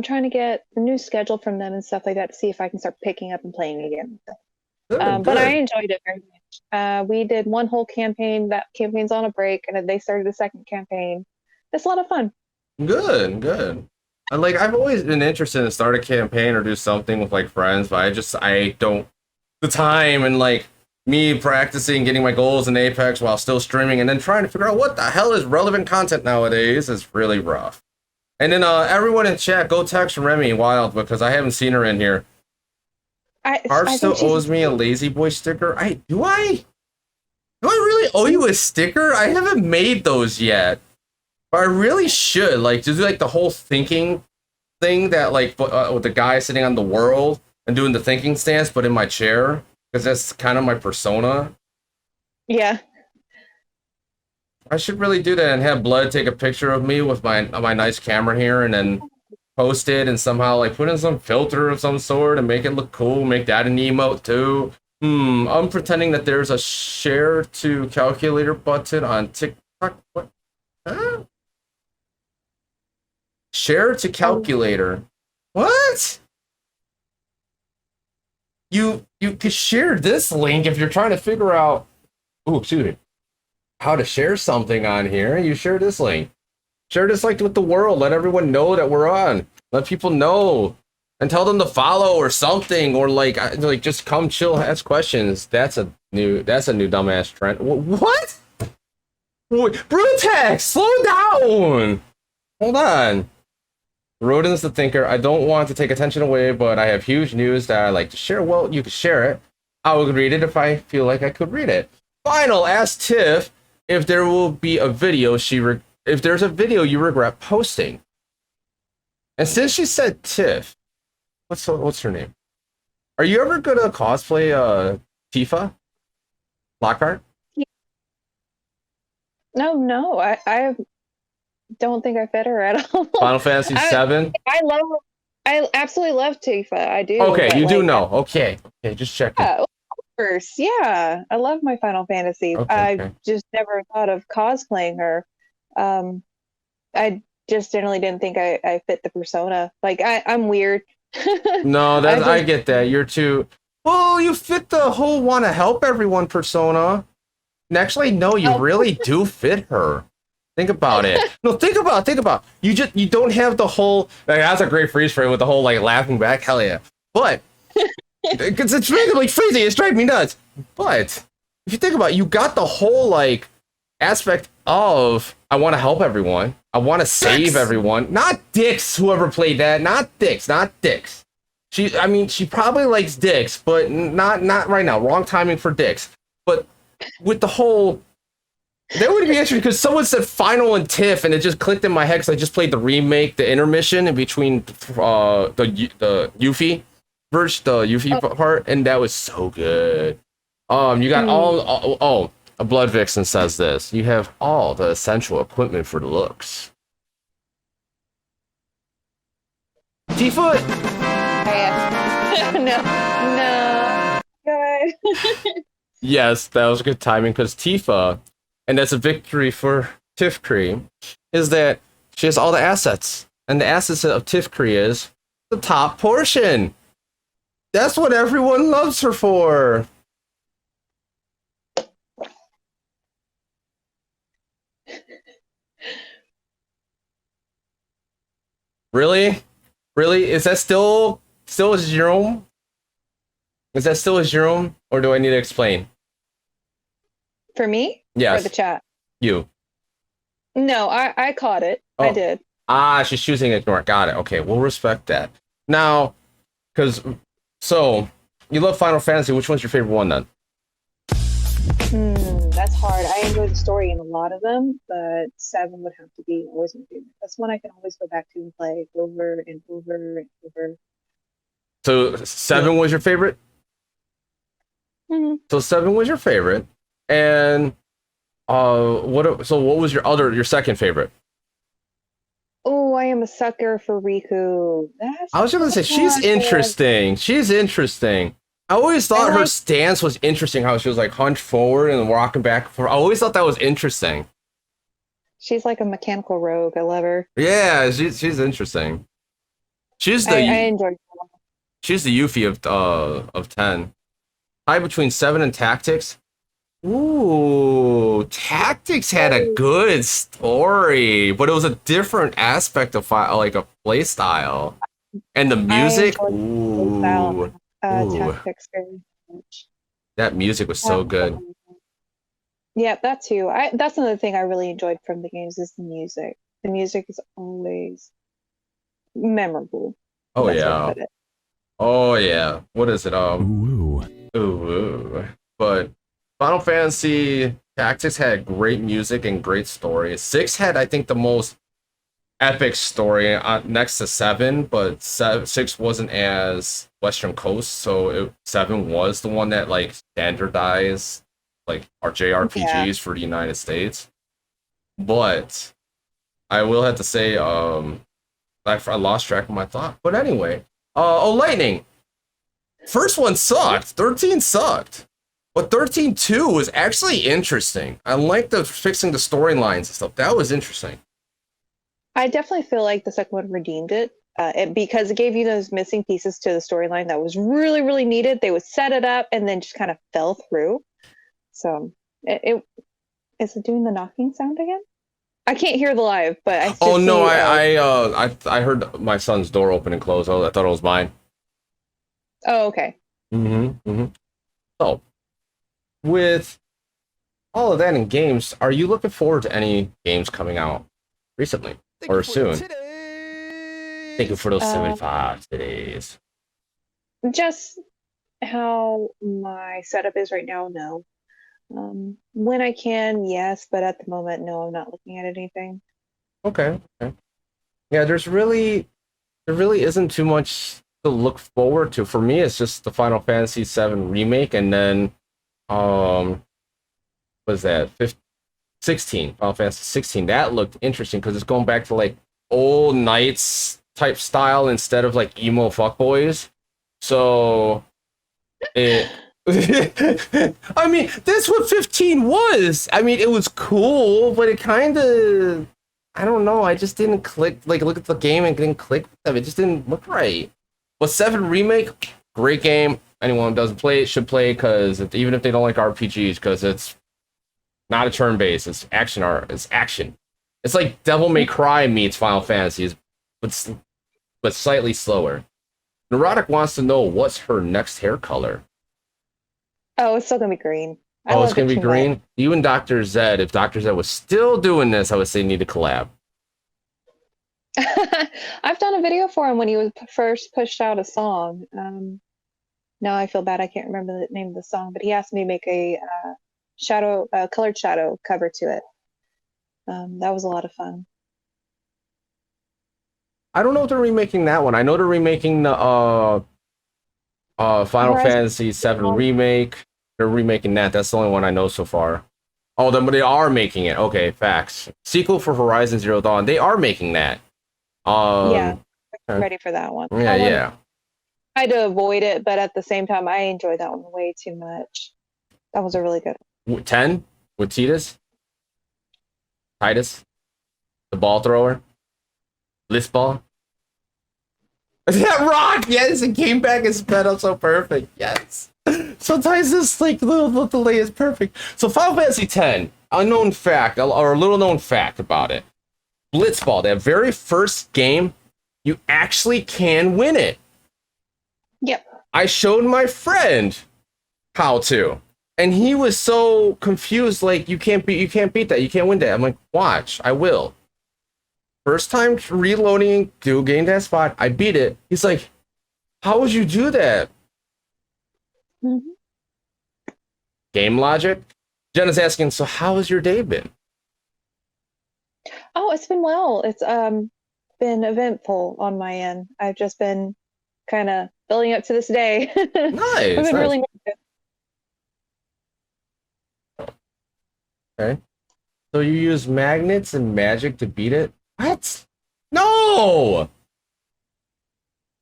trying to get a new schedule from them and stuff like that to see if I can start picking up and playing again. But I enjoyed it very much. We did one whole campaign. That campaign's on a break, and they started a second campaign. It's a lot of fun. Good. I've always been interested in start a campaign or do something with like friends, but I don't the time, and like me practicing getting my goals in Apex while still streaming and then trying to figure out what the hell is relevant content nowadays is really rough. And then everyone in chat, go text Remy Wild because I haven't seen her in here. Harp still owes me a Lazy Boy sticker. Do I really owe you a sticker? I haven't made those yet. But I really should, like, to do like the whole thinking thing that like with the guy sitting on the world and doing the thinking stance, but in my chair, because that's kind of my persona. Yeah. I should really do that and have Blood take a picture of me with my nice camera here and then post it and somehow like put in some filter of some sort and make it look cool, make that an emote too. I'm pretending that there's a share to calculator button on TikTok. What? Huh? Share to calculator. What? You could share this link if you're trying to figure out how to share something on here. You share this link. Share this like with the world. Let everyone know that we're on. Let people know and tell them to follow or something, or like just come chill, ask questions. That's a new dumbass trend. What? Brutex, slow down. Hold on. Rodin's the thinker. I don't want to take attention away, but I have huge news that I like to share. Well, you can share it. I would read it if I feel like I could read it. Final, ask Tiff if there will be a video if there's a video you regret posting. And since she said Tiff, what's her name? Are you ever gonna cosplay Tifa Lockhart? No, I don't think I fit her at all. Final Fantasy I, VII. I absolutely love Tifa. I do. Okay, but you do like, know. Okay, just checking. yeah, of course. Yeah, I love my Final Fantasy. Okay, I okay. just never thought of cosplaying her. Um, I just generally didn't think I fit the persona. Like I'm weird. No, I I just get that. You're too. Well, you fit the whole want to help everyone persona. And actually, no, you oh, really do fit her. Think about it. No, think about. You don't have the whole. Like, that's a great freeze frame with the whole like laughing back. Hell yeah! But because it's randomly freezing, it's driving me nuts. But if you think about it, you got the whole like aspect of I want to help everyone. I want to save everyone. Not dicks. Whoever played that. Not dicks. Not dicks. I mean, she probably likes dicks, but not right now. Wrong timing for dicks. But with the whole, that would be interesting because someone said Final and Tiff, and it just clicked in my head because I just played the remake, the intermission in between the Yuffie verse, the Yuffie part, and that was so good. You got a Blood Vixen says this. You have all the essential equipment for the looks. Tifa. no. God. Yes, that was good timing because Tifa, and that's a victory for Tifcre, is that she has all the assets. And the assets of Tifcre is the top portion. That's what everyone loves her for. Really? Really? Is that still a Jerome? Is that still a Jerome? Or do I need to explain? For me? Yes. Or the chat? You. No, I caught it. I did. She's choosing ignore. Got it. Okay, we'll respect that. Now, so you love Final Fantasy. Which one's your favorite one then? That's hard. I enjoy the story in a lot of them, but 7 would have to be always my favorite. That's one I can always go back to and play over and over and over. So 7 was your favorite? Mm-hmm. So 7 was your favorite. And what was your second favorite? Oh, I am a sucker for Riku. I was gonna say she's interesting. She's interesting. I always thought her stance was interesting, how she was like hunched forward and walking back and forth. I always thought that was interesting. She's like a mechanical rogue. I love her. Yeah, she's interesting. I enjoy her. She's the Yuffie of 10. Tie between 7 and Tactics. Ooh, Tactics had a good story, but it was a different aspect of like a play style. And the music, ooh. Tactics very much. That music was so good. Yeah, that too. That's another thing I really enjoyed from the games is the music. The music is always memorable. Oh yeah. Oh yeah. What is it? Ooh. But Final Fantasy Tactics had great music and great story. 6 had, I think, the most epic story next to 7, but 6 wasn't as Western Coast, so 7 was the one that like standardized like our JRPGs for the United States. But I will have to say, I lost track of my thought. But anyway, Lightning. First one sucked. 13 sucked. But 13-2 was actually interesting. I like the fixing the storylines and stuff. That was interesting. I definitely feel like the second one redeemed it, because it gave you those missing pieces to the storyline that was really, really needed. They would set it up and then just kind of fell through. So is it doing the knocking sound again? I can't hear the live, but I. Oh no! I heard my son's door open and close. I thought it was mine. Oh, okay. So, with all of that in games, are you looking forward to any games coming out recently? or soon? Thank you for those Uh, 75 today's. just how my setup is right now, no. When I can, yes, but at the moment, no, I'm not looking at anything. Okay. Okay. Yeah, there really isn't too much to look forward to. For me, it's just the Final Fantasy VII remake, and then um, what is that 15, 16? Final Fantasy 16. That looked interesting because it's going back to like old knights type style instead of like emo fuckboys. So it. I mean, that's what 15 was. I mean, it was cool, but it kind of, I don't know. I just didn't click. Like, look at the game and didn't click with them. It just didn't look right. But 7 remake, great game. Anyone who doesn't play it should play because even if they don't like RPGs, because it's not a turn based. It's action art. It's action. It's like Devil May Cry meets Final Fantasy, but slightly slower. Neurotic wants to know what's her next hair color. Oh, it's still gonna be green. I Oh, it's love gonna it be too much. green. You and Dr. Zed. If Dr. Zed was still doing this, I would say need to collab. I've done a video for him when he was first pushed out a song. Now I feel bad I can't remember the name of the song, but he asked me to make a colored shadow cover to it. That was a lot of fun. I don't know if they're remaking that one. I know they're remaking the Final Horizon Fantasy VII remake. They're remaking that. That's the only one I know so far. Oh, then they are making it. Okay, facts. Sequel for Horizon Zero Dawn. They are making that. Yeah, Okay. ready for that one. Yeah, yeah. I tried to avoid it, but at the same time, I enjoyed that one way too much. That was a really good one. 10 with Titus, the ball thrower, list ball. That rock, yes, it came back and sped up so perfect. Yes. Sometimes this like little delay is perfect. So Final Fantasy X, unknown fact or a little known fact about it. Blitzball, that very first game, you actually can win it. Yep. I showed my friend how to, and he was so confused. Like you can't beat that. You can't win that. I'm like, watch, I will. First time reloading, getting that spot, I beat it. He's like, how would you do that? Mm-hmm. Game logic. Jenna's asking, so how has your day been? Oh, it's been well. It's been eventful on my end. I've just been kind of building up to this day. I've Nice, been nice. really nervous. Okay. So you use magnets and magic to beat it? What? No!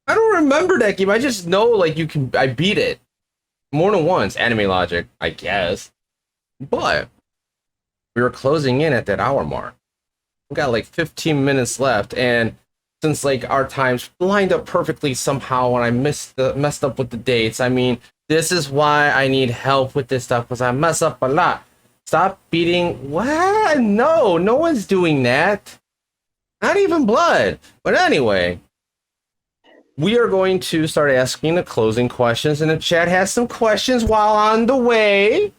I don't remember that game. I just know like I beat it more than once. Anime logic, I guess. But we were closing in at that hour mark. We got like 15 minutes left, and since like our times lined up perfectly somehow and I messed up with the dates, I mean, this is why I need help with this stuff because I mess up a lot. Stop beating what? No, no one's doing that. Not even blood. But anyway, we are going to start asking the closing questions, and the chat has some questions while on the way.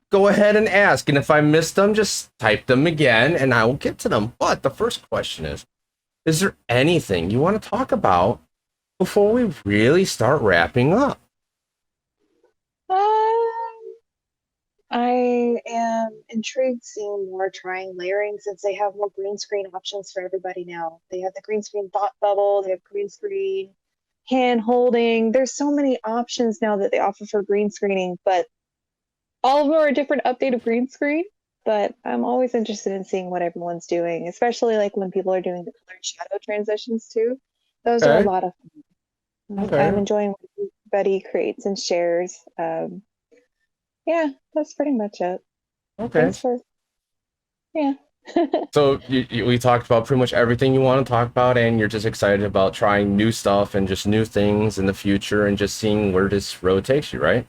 Go ahead and ask, and if I miss them, just type them again, and I will get to them. But the first question is there anything you want to talk about before we really start wrapping up? I am intrigued seeing more trying layering since they have more green screen options for everybody now. They have the green screen thought bubble, they have green screen hand holding. There's so many options now that they offer for green screening, but all of them are a different update of green screen. But I'm always interested in seeing what everyone's doing, especially like when people are doing the colored shadow transitions too. Those are a Okay. lot of fun. Okay. I'm enjoying what everybody creates and shares. Yeah, that's pretty much it. Okay. Thanks for, yeah. So we talked about pretty much everything you want to talk about, and you're just excited about trying new stuff and just new things in the future and just seeing where this road takes you, right?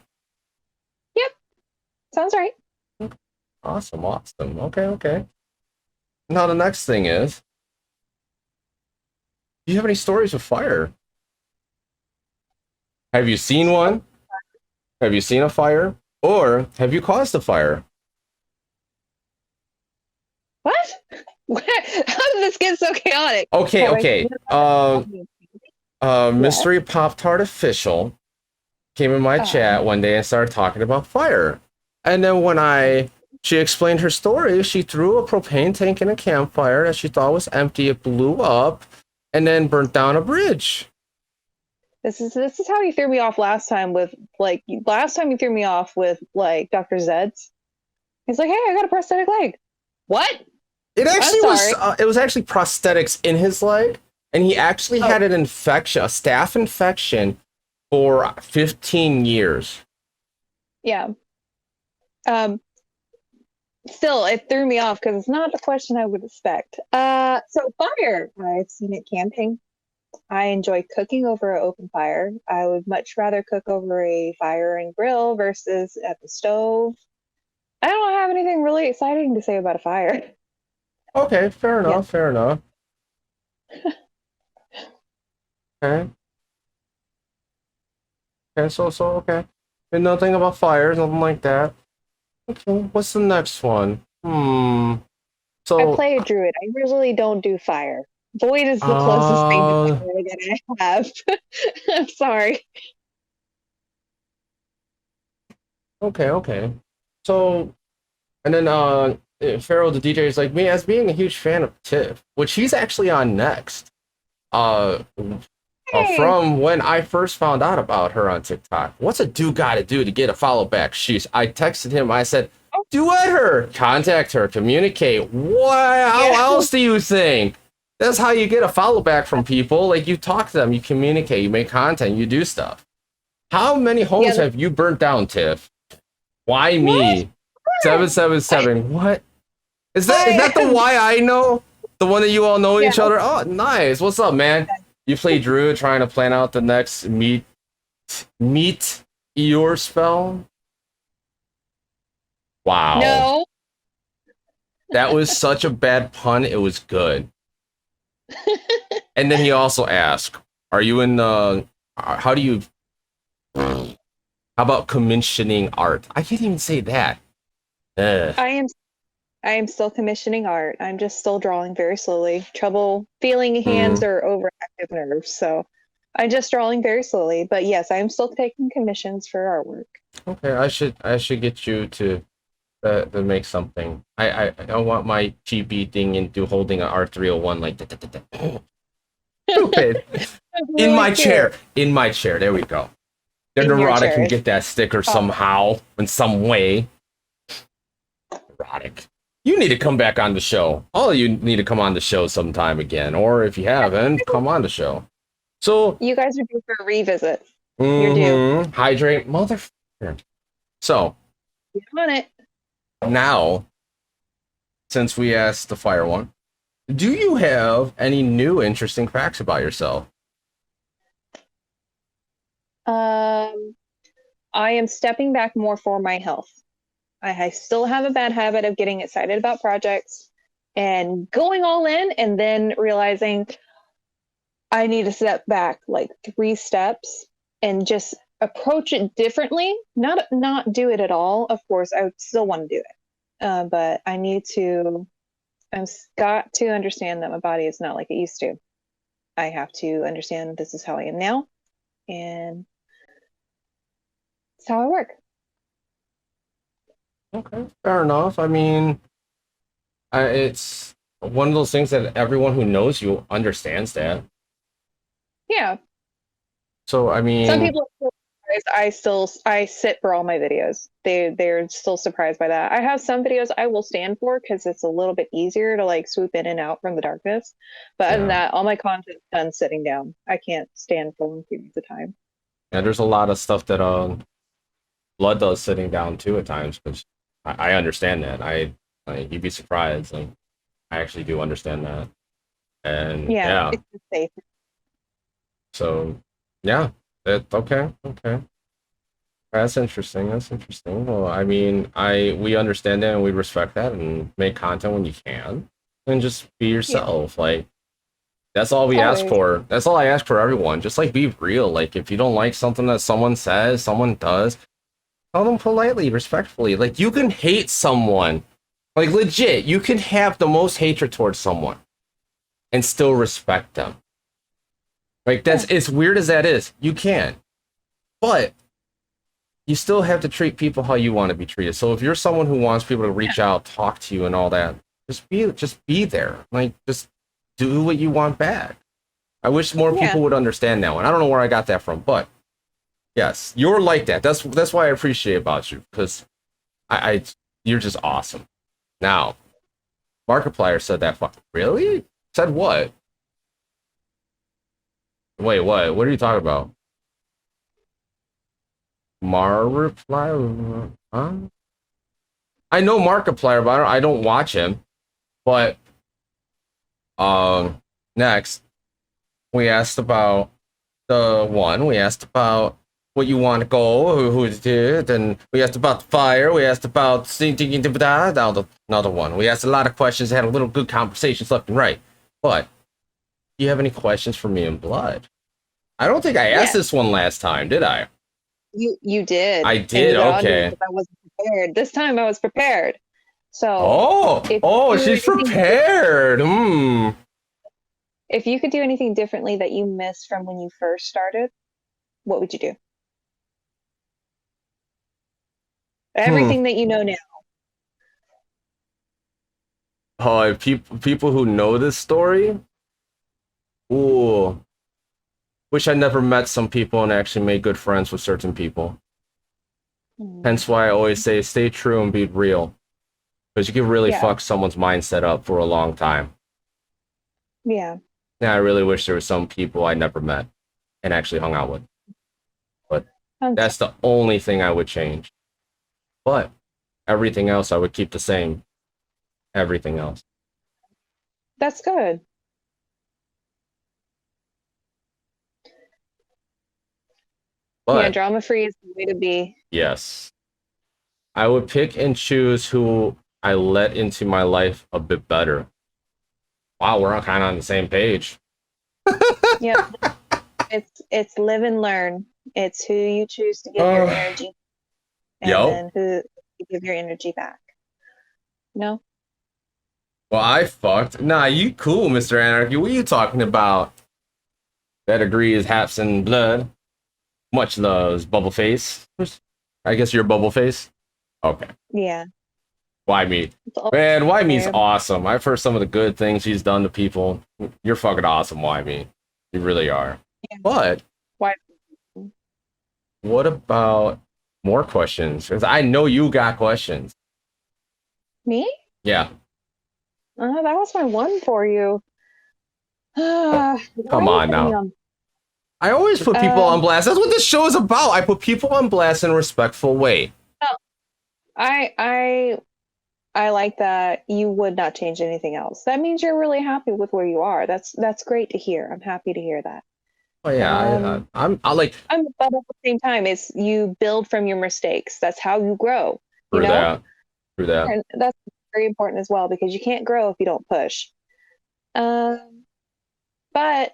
Yep, sounds right. Awesome, awesome. Okay, okay. Now the next thing is, do you have any stories of fire? Have you seen one? Have you seen a fire? Or have you caused a fire? What? How did this get so chaotic? Okay, Have I okay. yeah. Mystery Pop Tart official came in my Uh, chat one day and started talking about fire. And then she explained her story, she threw a propane tank in a campfire that she thought was empty. It blew up and then burnt down a bridge. this is how you threw me off last time with last time you threw me off with like Dr. Zed's. He's like, hey, I got a prosthetic leg. What? It I'm actually was. sorry. It was actually prosthetics in his leg, and he actually Oh, had an infection, a staph infection, for 15 years. yeah. Um, Still, it threw me off because it's not the question I would expect. So fire. I've seen it camping. I enjoy cooking over an open fire. I would much rather cook over a fire and grill versus at the stove. I don't have anything really exciting to say about a fire. Okay, fair Yeah. enough. Fair enough. Okay. Okay. So okay. And nothing about fires, nothing like that. Okay. What's the next one? I So, play a druid. I usually don't do fire. Void is the closest thing to uh, fire that I have. I'm sorry. okay, okay. So, and then Pharaoh the DJ is like me as being a huge fan of Tiff, which he's actually on next. Uh, Hey. from when I first found out about her on TikTok. What's a dude got to do to get a follow back? I texted him. I said, Oh, duet her, contact her, communicate. What? How yeah. else do you think? That's how you get a follow back from people. Like you talk to them, you communicate, you make content, you do stuff. How many Yeah. homes have you burnt down, Tiff? Why What? me? 777. What? Is that the I, why I know? The one that you all know yeah. each other? Oh, nice. What's up, man? You play Druid trying to plan out the next meet your spell? Wow. No. That was such a bad pun, it was good. And then he also asked, are you in the how do you how about commissioning art? I can't even say that. Ugh. I am I am still commissioning art. I'm just still drawing very slowly. Trouble feeling hands Mm, or overactive nerves. So I'm just drawing very slowly. But yes, I'm still taking commissions for artwork. okay, I should get you to make something. I want my GB thing into holding an R301 like that. Stupid. That's really cute. In my chair. There we go. Then In your Neurotic can chair. get that sticker Oh, somehow, in some way. Neurotic. You need to come back on the show. All of you need to come on the show sometime again. Or if you haven't, come on the show. So, you guys are due for a revisit. You're due. hydrate, motherfucker. So, Get on it. now, since we asked the fire one, do you have any new interesting facts about yourself? I am stepping back more for my health. I still have a bad habit of getting excited about projects and going all in and then realizing I need to step back like 3 steps and just approach it differently. Not do it at all. Of course, I would still want to do it, but I need to. I've got to understand that my body is not like it used to. I have to understand this is how I am now, and it's how I work. Okay, fair enough. I mean, it's one of those things that everyone who knows you understands that. Yeah. So, I Some mean, people are surprised I sit for all my videos. They're still surprised by that. I have some videos I will stand for because it's a little bit easier to like swoop in and out from the darkness. But other than yeah, that, all my content's done sitting down. I can't stand for long periods of time. yeah. There's a lot of stuff that Blood does sitting down too at times, which I understand that. You'd be surprised. Like, I actually do understand that, and Yeah, yeah. it's just safe. So, yeah, that okay, okay. That's interesting. That's interesting. Well, I mean, we understand that and we respect that and make content when you can, and just be Yeah, yourself. Like that's all we ask always. for. That's all I ask for everyone. Just like be real. Like if you don't like something that someone says, someone does, tell them politely, respectfully. Like you can hate someone Like legit, you can have the most hatred towards someone and still respect them. Like that's as weird as that is. You can. But you still have to treat people how you want to be treated. So if you're someone who wants people to reach out, talk to you and all that, just be there. Like just do what you want back. I wish more people would understand that one. I don't know where I got that from, but yes, you're like that. That's why I appreciate about you, because I you're just awesome. Now, Markiplier said that. Really? Said what? Wait, what? What are you talking about? Markiplier? Huh? I know Markiplier, but I don't watch him. But next, we asked about we asked about what you want to go, who did, and we asked about the fire, we asked about another one. We asked a lot of questions, had a little good conversations left and right. But do you have any questions for me in Blood? I don't think I asked this one last time, did I? You did. I did, okay. I wasn't prepared. This time I was prepared. So she's prepared. If you could do anything differently that you missed from when you first started, what would you do? Everything that you know now. Oh, people who know this story? Ooh. Wish I never met some people and actually made good friends with certain people. Hence why I always say stay true and be real. Because you can really fuck someone's mindset up for a long time. Yeah. Yeah, I really wish there were some people I never met and actually hung out with. But that's the only thing I would change. But everything else I would keep the same. Everything else. That's good. But, yeah, drama free is the way to be. Yes. I would pick and choose who I let into my life a bit better. Wow, we're all kind of on the same page. Yep. It's live and learn. It's who you choose to give your energy. And then who you give your energy back. No? Well, I fucked. Nah, you cool, Mr. Anarchy. What are you talking about? That agrees, Haps and Blood. Much loves, Bubbleface. I guess you're Bubbleface? Okay. Yeah. Why me? Man, Why me's awesome. I've heard some of the good things he's done to people. You're fucking awesome, Why me. You really are. Yeah. But what about more questions? Because I know you got questions. Me? Yeah. That was my one for you. Come on now. I always put people on blast. That's what this show is about. I put people on blast in a respectful way. I like that you would not change anything else. That means you're really happy with where you are. That's great to hear. I'm happy to hear that. Oh yeah, but at the same time, it's you build from your mistakes. That's how you grow. True that. And that's very important as well, because you can't grow if you don't push. But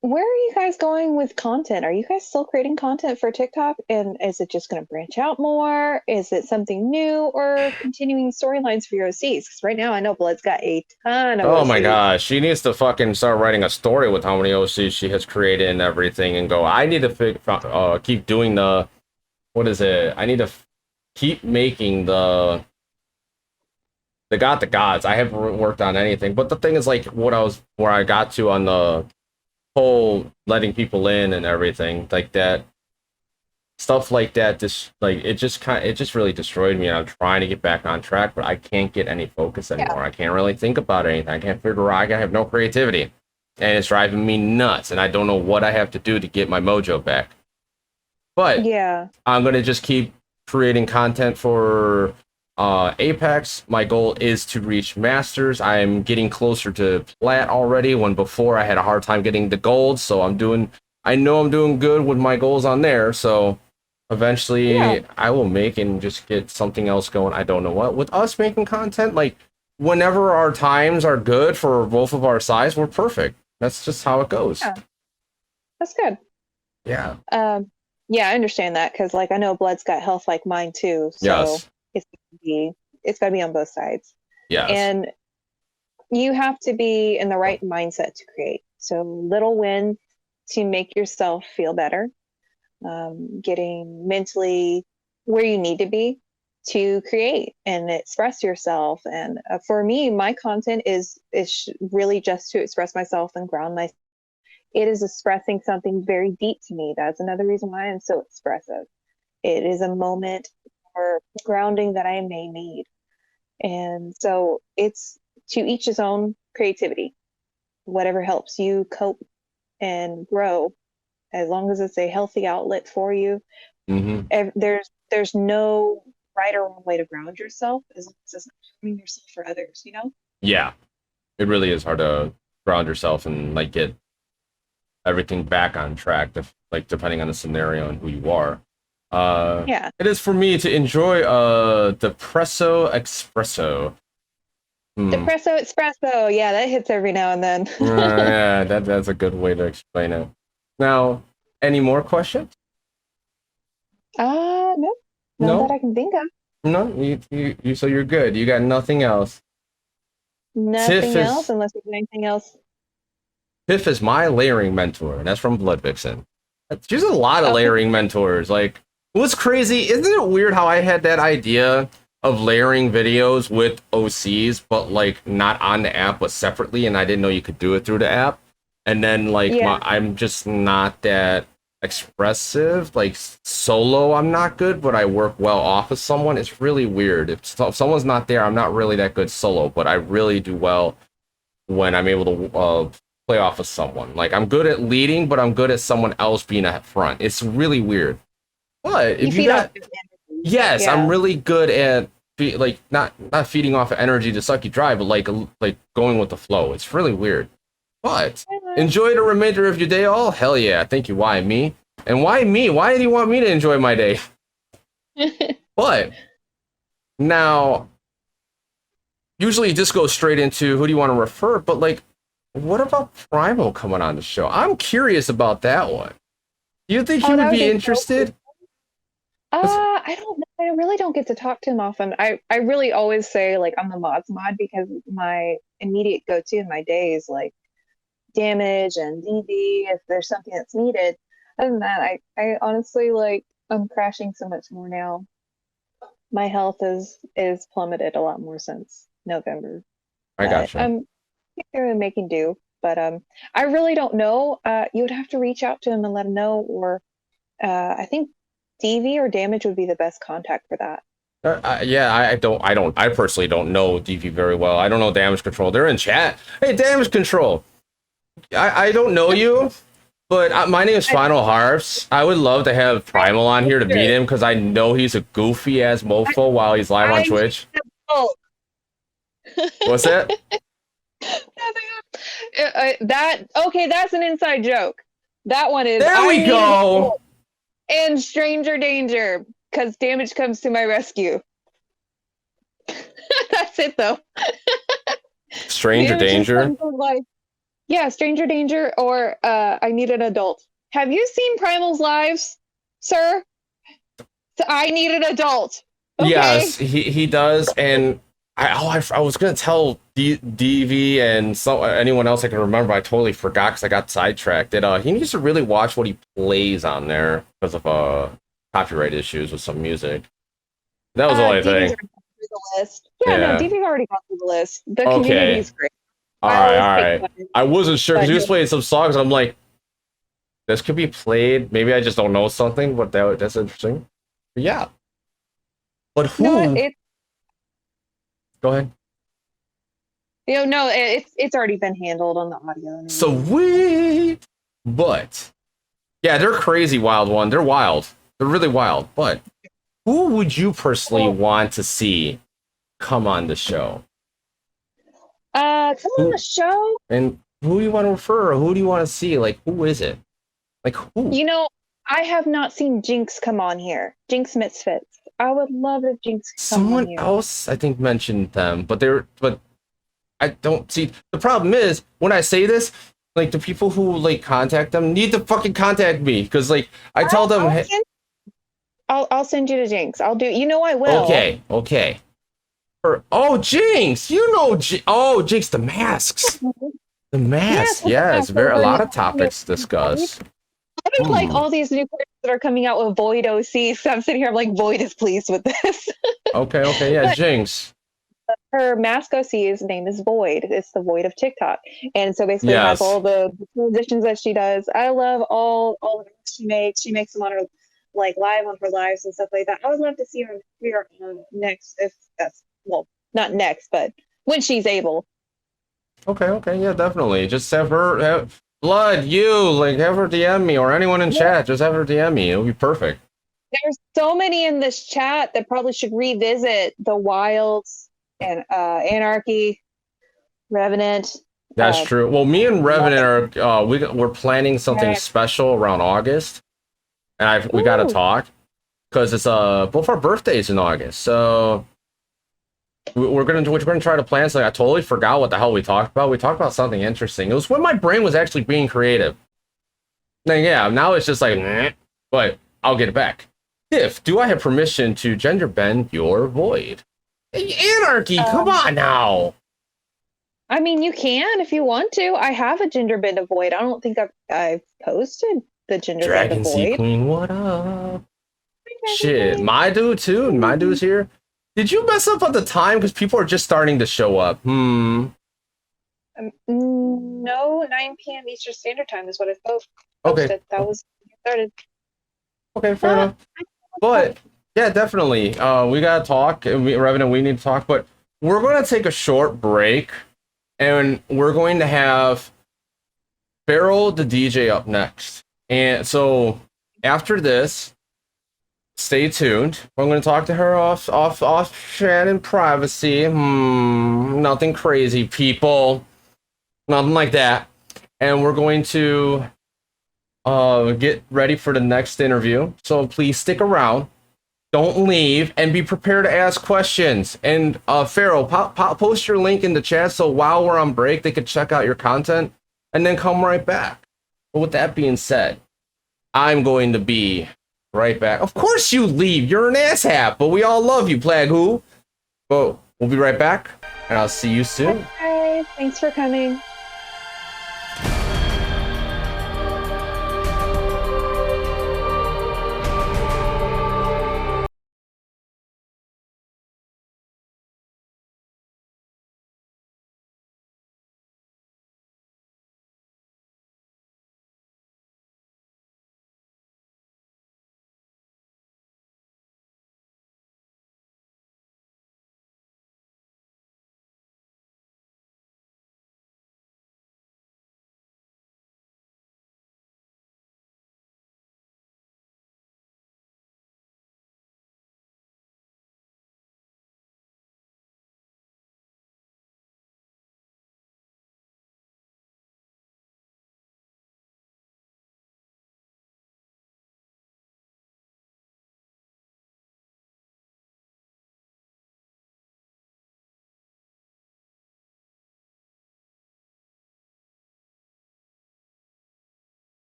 where are you guys going with content? Are you guys still creating content for TikTok? And is it just going to branch out more? Is it something new, or continuing storylines for your OCs? Because right now I know Blood's got a ton of OCs. Oh my gosh, she needs to fucking start writing a story with how many OCs she has created and everything, and go, I need to keep doing the, what is it? I need to keep making the gods. I haven't worked on anything, but the thing is, like, where I got to on the whole letting people in and everything like that, stuff like that, it just really destroyed me, and I'm trying to get back on track, but I can't get any focus anymore. I can't really think about anything. I can't figure out. I have no creativity, and it's driving me nuts, and I don't know what I have to do to get my mojo back. But yeah, I'm gonna just keep creating content for Apex. My goal is to reach Masters. I'm getting closer to Plat already, when before I had a hard time getting the Gold, so I know I'm doing good with my goals on there, so eventually I will make and just get something else going. I don't know what. With us making content, like, whenever our times are good for both of our sides, we're perfect. That's just how it goes. Yeah. That's good. Yeah. Yeah, I understand that, because, like, I know Blood's got health like mine too, so it's gonna be it's got to be on both sides. Yes. And you have to be in the right mindset to create. So little wins to make yourself feel better, getting mentally where you need to be to create and express yourself. And for me, my content is really just to express myself and ground myself. It is expressing something very deep to me. That's another reason why I'm so expressive. It is a moment for grounding that I may need. And so it's to each his own creativity, whatever helps you cope and grow, as long as it's a healthy outlet for you. There's no right or wrong way to ground yourself, as long as it's not harming yourself or others, you know? Yeah. It really is hard to ground yourself and like get everything back on track, like depending on the scenario and who you are. Yeah. It is for me to enjoy depresso espresso. Depresso espresso. Yeah, that hits every now and then. Yeah, that's a good way to explain it. Now, any more questions? No. None that I can think of. No, you so you're good. You got nothing else. Nothing else, unless there's anything else. Tiff is my layering mentor, and that's from Blood Vixen. She's a lot of layering mentors. Like, what's crazy, isn't it weird how I had that idea of layering videos with OCs, but like not on the app, but separately, and I didn't know you could do it through the app. And then like I'm just not that expressive. Like solo, I'm not good, but I work well off of someone. It's really weird. If someone's not there, I'm not really that good solo, but I really do well when I'm able to play off of someone. Like I'm good at leading, but I'm good at someone else being at front. It's really weird. But if you got, yes, I'm really good at like not feeding off of energy to suck you dry, but like going with the flow. It's really weird. But enjoy the remainder of your day. All hell yeah! Thank you. Why me? And why me? Why do you want me to enjoy my day? But now, usually this goes straight into who do you want to refer? But like, what about Primal coming on the show? I'm curious about that one. Do you think he would be interested? I don't know. I really don't get to talk to him often. I really always say like I'm the mods mod because my immediate go-to in my day is like damage and DV if there's something that's needed. Other than that, I honestly like I'm crashing so much more now. My health is plummeted a lot more since November. I gotcha. I'm making do, but I really don't know. You would have to reach out to him and let him know, or I think DV or damage would be the best contact for that. Yeah, I personally don't know DV very well. I don't know damage control. They're in chat. Hey, damage control. I don't know you, but my name is FinalHarps. I would love to have Primal on here to beat him because I know he's a goofy ass mofo while he's live on Twitch. What's that? That's an inside joke. That one is. There we go. And stranger danger, because damage comes to my rescue. That's it though. Stranger danger. Yeah, stranger danger, or I need an adult. Have you seen Primal's lives, sir? I need an adult. Okay. Yes, he does, and I was gonna tell DV and anyone else I can remember. I totally forgot because I got sidetracked. That he needs to really watch what he plays on there because of copyright issues with some music. That was the only thing. No, DV's already gone through the list. The community is great. All right. I wasn't sure because he was playing some songs. And I'm like, this could be played. Maybe I just don't know something, but that's interesting. But yeah. But who? No, Go ahead. No, it's already been handled on the audio. Sweet. But yeah, they're crazy wild one. They're wild. They're really wild. But who would you personally want to see come on the show? Come on the show. And who do you want to refer? Or who do you want to see? Like, who is it? Like, who? I have not seen Jinx come on here. Jinx Misfits. I would love if Jinx come on here. Someone else, I think, mentioned them, but I don't see. The problem is when I say this, like the people who like contact them need to fucking contact me because like I tell them. I'll send you to Jinx. I'll do. I will. Okay. Oh, Jinx, you know, oh, Jinx, the masks. The Yes, mask, look at yeah, that it's very a over lot new. of topics to discuss. I think like Hmm. all these new characters that are coming out with Void OC. So I'm sitting here, I'm like, Void is pleased with this. Okay, yeah, But Jinx. her mask OC's name is Void. It's the Void of TikTok, and so basically it has Yes, all the transitions that she does. I love all the moves she makes. She makes them on her like live on her lives and stuff like that. I would love to see her here next, if that's well, not next, but when she's able. okay, yeah, definitely. Just have her, Blood, you, like, have her DM me or anyone in Yeah. chat. Just have her DM me. It'll be perfect. There's so many in this chat that probably should revisit the Wilds and Anarchy, Revenant. That's Uh, true. Well, me and Revenant are we're planning something special around August, and we got to Ooh. talk because it's both our birthdays in August. So we're gonna try to plan something. I totally forgot what the hell we talked about. We talked about something interesting. It was when my brain was actually being creative. Then yeah, now it's just like, meh, but I'll get it back. If do I have permission to gender bend your void? Anarchy, come Um, on now. I mean, you can if you want to. I have a gender bend of void. I don't think I've posted the gender bend of Dragon Sea void. Queen, what up? Shit, my dude too. My dude's here. Did you mess up at the time? Because people are just starting to show up. No, 9 p.m. Eastern Standard Time is what I Okay. posted. That was started. Okay, fair enough. But yeah, definitely. We gotta talk. Revenant, we need to talk. But we're gonna take a short break, and we're going to have Farrell the DJ up next. And so after this, stay tuned. I'm going to talk to her off chat in privacy. Nothing crazy, people. Nothing like that. And we're going to get ready for the next interview. So please stick around. Don't leave and be prepared to ask questions. And Farrell, post your link in the chat so while we're on break, they could check out your content and then come right back. But with that being said, I'm going to be right back. Of course you leave. You're an asshat, but we all love you, Plague Who. But we'll be right back, and I'll see you soon. Okay, thanks for coming.